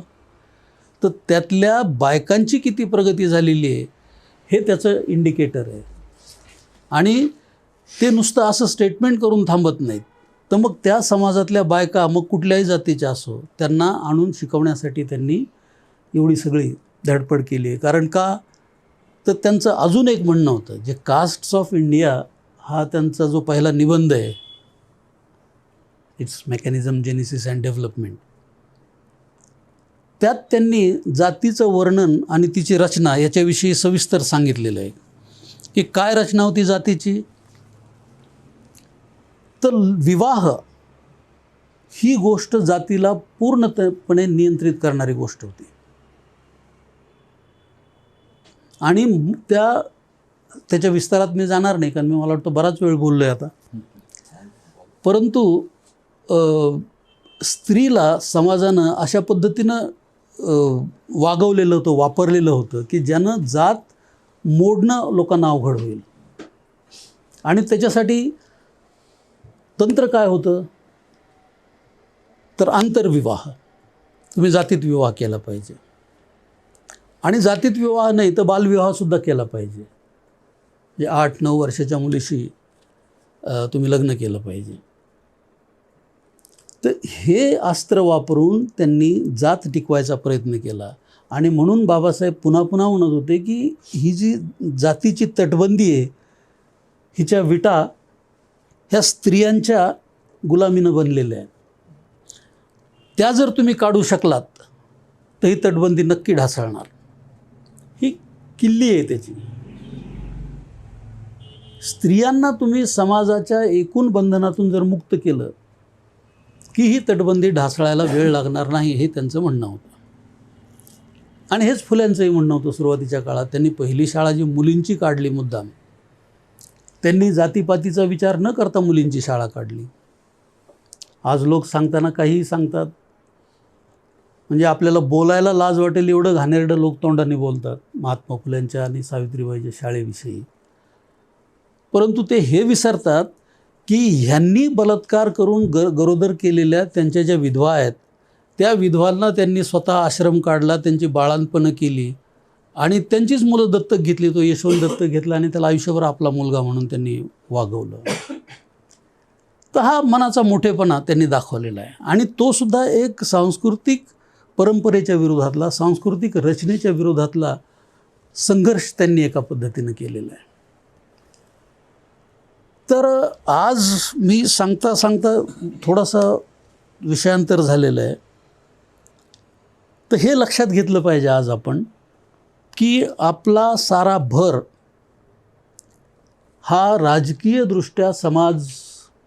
तर त्यातल्या बायकांची किती प्रगती झालेली आहे हे त्याचं इंडिकेटर आहे. आणि ते नुसतं असं स्टेटमेंट करून थांबत नाहीत. तर मग त्या समाजातल्या बायका, मग कुठल्याही जातीच्या असो, त्यांना आणून शिकवण्यासाठी त्यांनी एवढी सगळी धडपड केली आहे. कारण का? तर त्यांचं अजून एक म्हणणं होतं, जे कास्ट्स ऑफ इंडिया हा त्यांचा जो पहिला निबंध आहे, it's mechanism, genesis and development, त्यात त्यांनी जातीचं वर्णन आणि तिची रचना याच्याविषयी सविस्तर सांगितलेलं आहे की काय रचना होती जातीची. तर विवाह ही गोष्ट जातीला पूर्णपणे नियंत्रित करणारी गोष्ट होती. आणि त्याच्या विस्तारात मी जाणार नाही, कारण मला वाटतं बराच वेळ बोललो आहे आता. परंतु स्त्रीला समाजानं अशा पद्धतीनं वागवलेलं होतं, वापरलेलं होतं की ज्यानं जात मोडणं लोकांना अवघड होईल. आणि त्याच्यासाठी तंत्र काय होतं? तर आंतरविवाह. तुम्ही जातीत विवाह केला पाहिजे. आणि जातीत विवाह नाही तर बालविवाहसुद्धा केला पाहिजे. म्हणजे 8-9 वर्षाच्या मुलीशी तुम्ही लग्न केलं पाहिजे. तर हे अस्त्र वापरून त्यांनी जात टिकवायचा प्रयत्न केला. आणि म्हणून बाबासाहेब पुन्हा पुन्हा म्हणत होते की ही जी जातीची तटबंदी आहे, हिच्या विटा ह्या स्त्रियांच्या गुलामीनं बनलेल्या आहेत. त्या जर तुम्ही काढू शकलात तर ही तटबंदी नक्की ढासळणार. ही किल्ली आहे त्याची. स्त्रियांना तुम्ही समाजाच्या एकूण बंधनातून जर मुक्त केलं की ही तटबंदी ढासळायला वेळ लागणार नाही, हे त्यांचं म्हणणं होतं. आणि हेच फुल्यांचंही म्हणणं होतं सुरुवातीच्या काळात. त्यांनी पहिली शाळा जी मुलींची काढली मुद्दाम, त्यांनी जातीपातीचा विचार न करता मुलींची शाळा काढली. आज लोक सांगताना काहीही सांगतात, म्हणजे आपल्याला बोलायला लाज वाटेल एवढं घाणेरडं लोक तोंडाने बोलतात महात्मा फुल्यांच्या आणि सावित्रीबाईच्या शाळेविषयी. परंतु ते हे विसरतात की ह्यांनी बलात्कार करून गरोदर केलेल्या त्यांच्या ज्या विधवा आहेत, त्या विधवांना त्यांनी स्वतः आश्रम काढला, त्यांची बाळंतपणं केली आणि त्यांचीच मुलं दत्तक घेतली. तो यशवंत दत्तक घेतला आणि त्याला आयुष्यभर आपला मुलगा म्हणून त्यांनी वागवलं. तर हा मनाचा मोठेपणा त्यांनी दाखवलेला आहे. आणि तो सुद्धा एक सांस्कृतिक परंपरेच्या विरोधातला, सांस्कृतिक रचनेच्या विरोधातला संघर्ष त्यांनी एका पद्धतीनं केलेला आहे. तर आज मी सांगता सांगता थोडासा विषयांतर झालेलं आहे. तर हे लक्षात घेतलं पाहिजे आज आपण की आपला सारा भर हा राजकीयदृष्ट्या समाज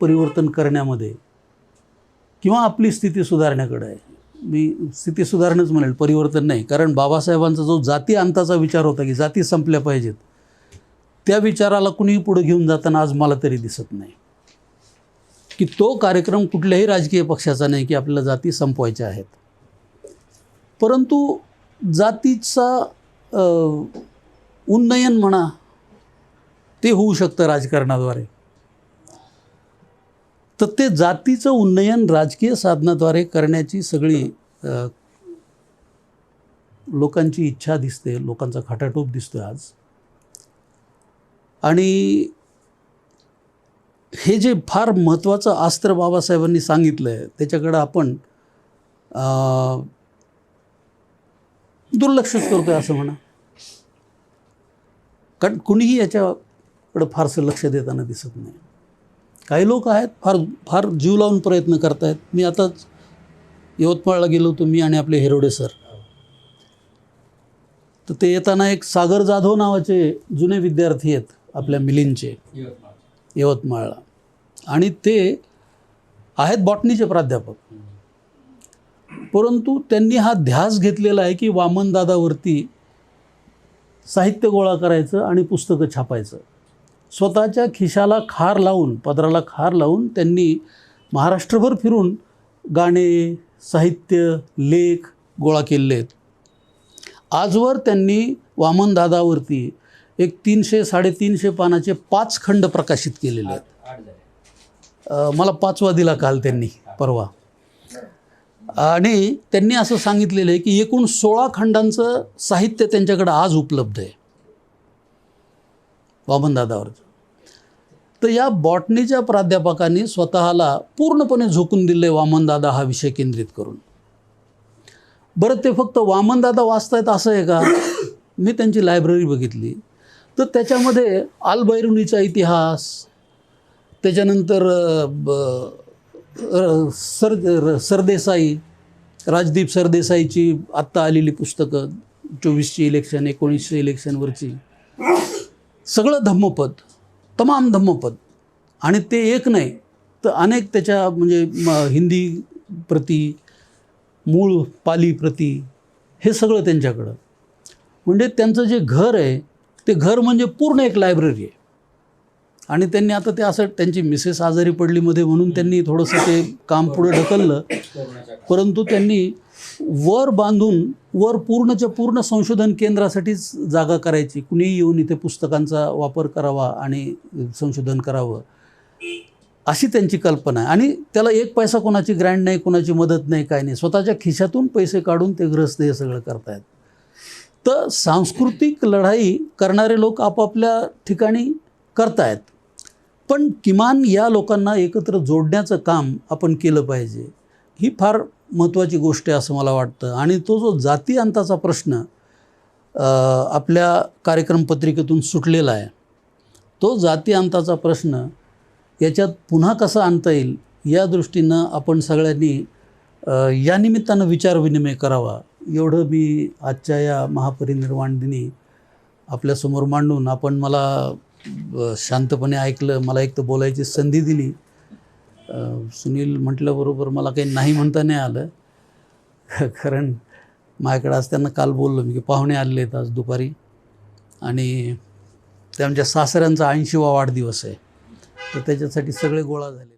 परिवर्तन करण्यामध्ये किंवा आपली स्थिती सुधारण्याकडे आहे. मी स्थिती सुधारणच म्हणेल, परिवर्तन नाही. कारण बाबासाहेबांचा जो जाती अंताचा विचार होता की जाती संपल्या पाहिजेत, त्या विचाराला कुणीही पुढे घेऊन जाताना आज मला तरी दिसत नाही की तो कार्यक्रम कुठल्याही राजकीय पक्षाचा नाही की आपल्याला जाती संपवायच्या आहेत. परंतु जातीचा उन्नयन म्हणा ते होऊ शकतं राजकारणाद्वारे. तर ते जातीचं उन्नयन राजकीय साधनाद्वारे करण्याची सगळी लोकांची इच्छा दिसते, लोकांचा खटाटोप दिसतो आज. आणि हे जे फार महत्त्वाचं अस्त्र बाबासाहेबांनी सांगितलं आहे त्याच्याकडं आपण दुर्लक्षच करतोय असं म्हणा. कारण कुणीही याच्याकडं फारसं लक्ष देताना दिसत नाही. काही लोक आहेत फार फार जीव लावून प्रयत्न करत आहेत. मी आताच यवतमाळला गेलो होतो, मी आणि आपले हेरोडे सर. तर ते येताना एक सागर जाधव नावाचे जुने विद्यार्थी आहेत आपल्या मिलिंदचे यवतमाळला, आणि ते आहेत बॉटनीचे प्राध्यापक. परंतु त्यांनी हा ध्यास घेतलेला आहे की वामनदादावरती साहित्य गोळा करायचं आणि पुस्तकं छापायचं. स्वतःच्या खिशाला खार लावून, पदराला खार लावून त्यांनी महाराष्ट्रभर फिरून गाणे, साहित्य, लेख गोळा केलेले आहेत. आजवर त्यांनी वामनदादावरती एक 300-350 पानाचे 5 खंड प्रकाशित केलेले आहेत. मला 5वा दिला काल त्यांनी, परवा. आणि त्यांनी असं सांगितलेलं आहे की एकूण 16 खंडांचं साहित्य त्यांच्याकडं आज उपलब्ध आहे वामनदादावरचं. तर या बॉटनीच्या प्राध्यापकांनी स्वतःला पूर्णपणे झोकून दिले वामनदादा हा विषय केंद्रित करून. बरं, ते फक्त वामनदादा वाचतायत असं आहे का? मी त्यांची लायब्ररी बघितली तर त्याच्यामध्ये अलबैरुनीचा इतिहास, त्याच्यानंतर सरदेसाई, राजदीप सरदेसाईची आत्ता आलेली पुस्तकं, 24ची इलेक्शन, 19ची इलेक्शनवरची, सगळं धम्मपद, तमाम धम्मपद. आणि ते एक नाही तर अनेक त्याच्या म्हणजे हिंदी प्रती, मूळ पाली प्रती, हे सगळं त्यांच्याकडं. म्हणजे त्यांचं जे घर आहे ते घर म्हणजे पूर्ण एक लायब्ररी आहे. आणि त्यांनी आता ते असं, त्यांची मिसेस आजारी पडली मध्ये म्हणून त्यांनी थोडंसं ते काम पुढे ढकललं. परंतु त्यांनी वर बांधून वर पूर्णच्या पूर्ण संशोधन केंद्रासाठीच जागा करायची. कुणीही येऊन इथे पुस्तकांचा वापर करावा आणि संशोधन करावं, अशी त्यांची कल्पना आहे. आणि त्याला एक पैसा कोणाची ग्रँट नाही, कोणाची मदत नाही, काय नाही. स्वतःच्या खिशातून पैसे काढून ते गृहस्थ हे सगळं करतायत. तर सांस्कृतिक लढाई करणारे लोक आपापल्या ठिकाणी करतायत, पण किमान या लोकांना एकत्र जोडण्याचं काम आपण केलं पाहिजे. ही फार महत्त्वाची गोष्ट आहे असं मला वाटतं. आणि तो जो जाती अंताचा प्रश्न आपल्या कार्यक्रम पत्रिकेतून सुटलेला आहे, तो जाती अंताचा प्रश्न याच्यात पुन्हा कसा आणता येईल या दृष्टीनं आपण सगळ्यांनी या निमित्तानं विचारविनिमय करावा, एवढं मी आजच्या या महापरिनिर्वाण दिनी आपल्यासमोर मांडून, आपण मला शांतपणे ऐकलं, मला एक तर बोलायची संधी दिली. सुनील म्हटल्याबरोबर मला काही नाही म्हणता नाही आलं, कारण माझ्याकडे आज त्यांना काल बोललो मी की पाहुणे आलेले आहेत आज दुपारी, आणि त्यांच्या सासऱ्यांचा 80वा वाढदिवस आहे, तर त्याच्यासाठी सगळे गोळा झाले.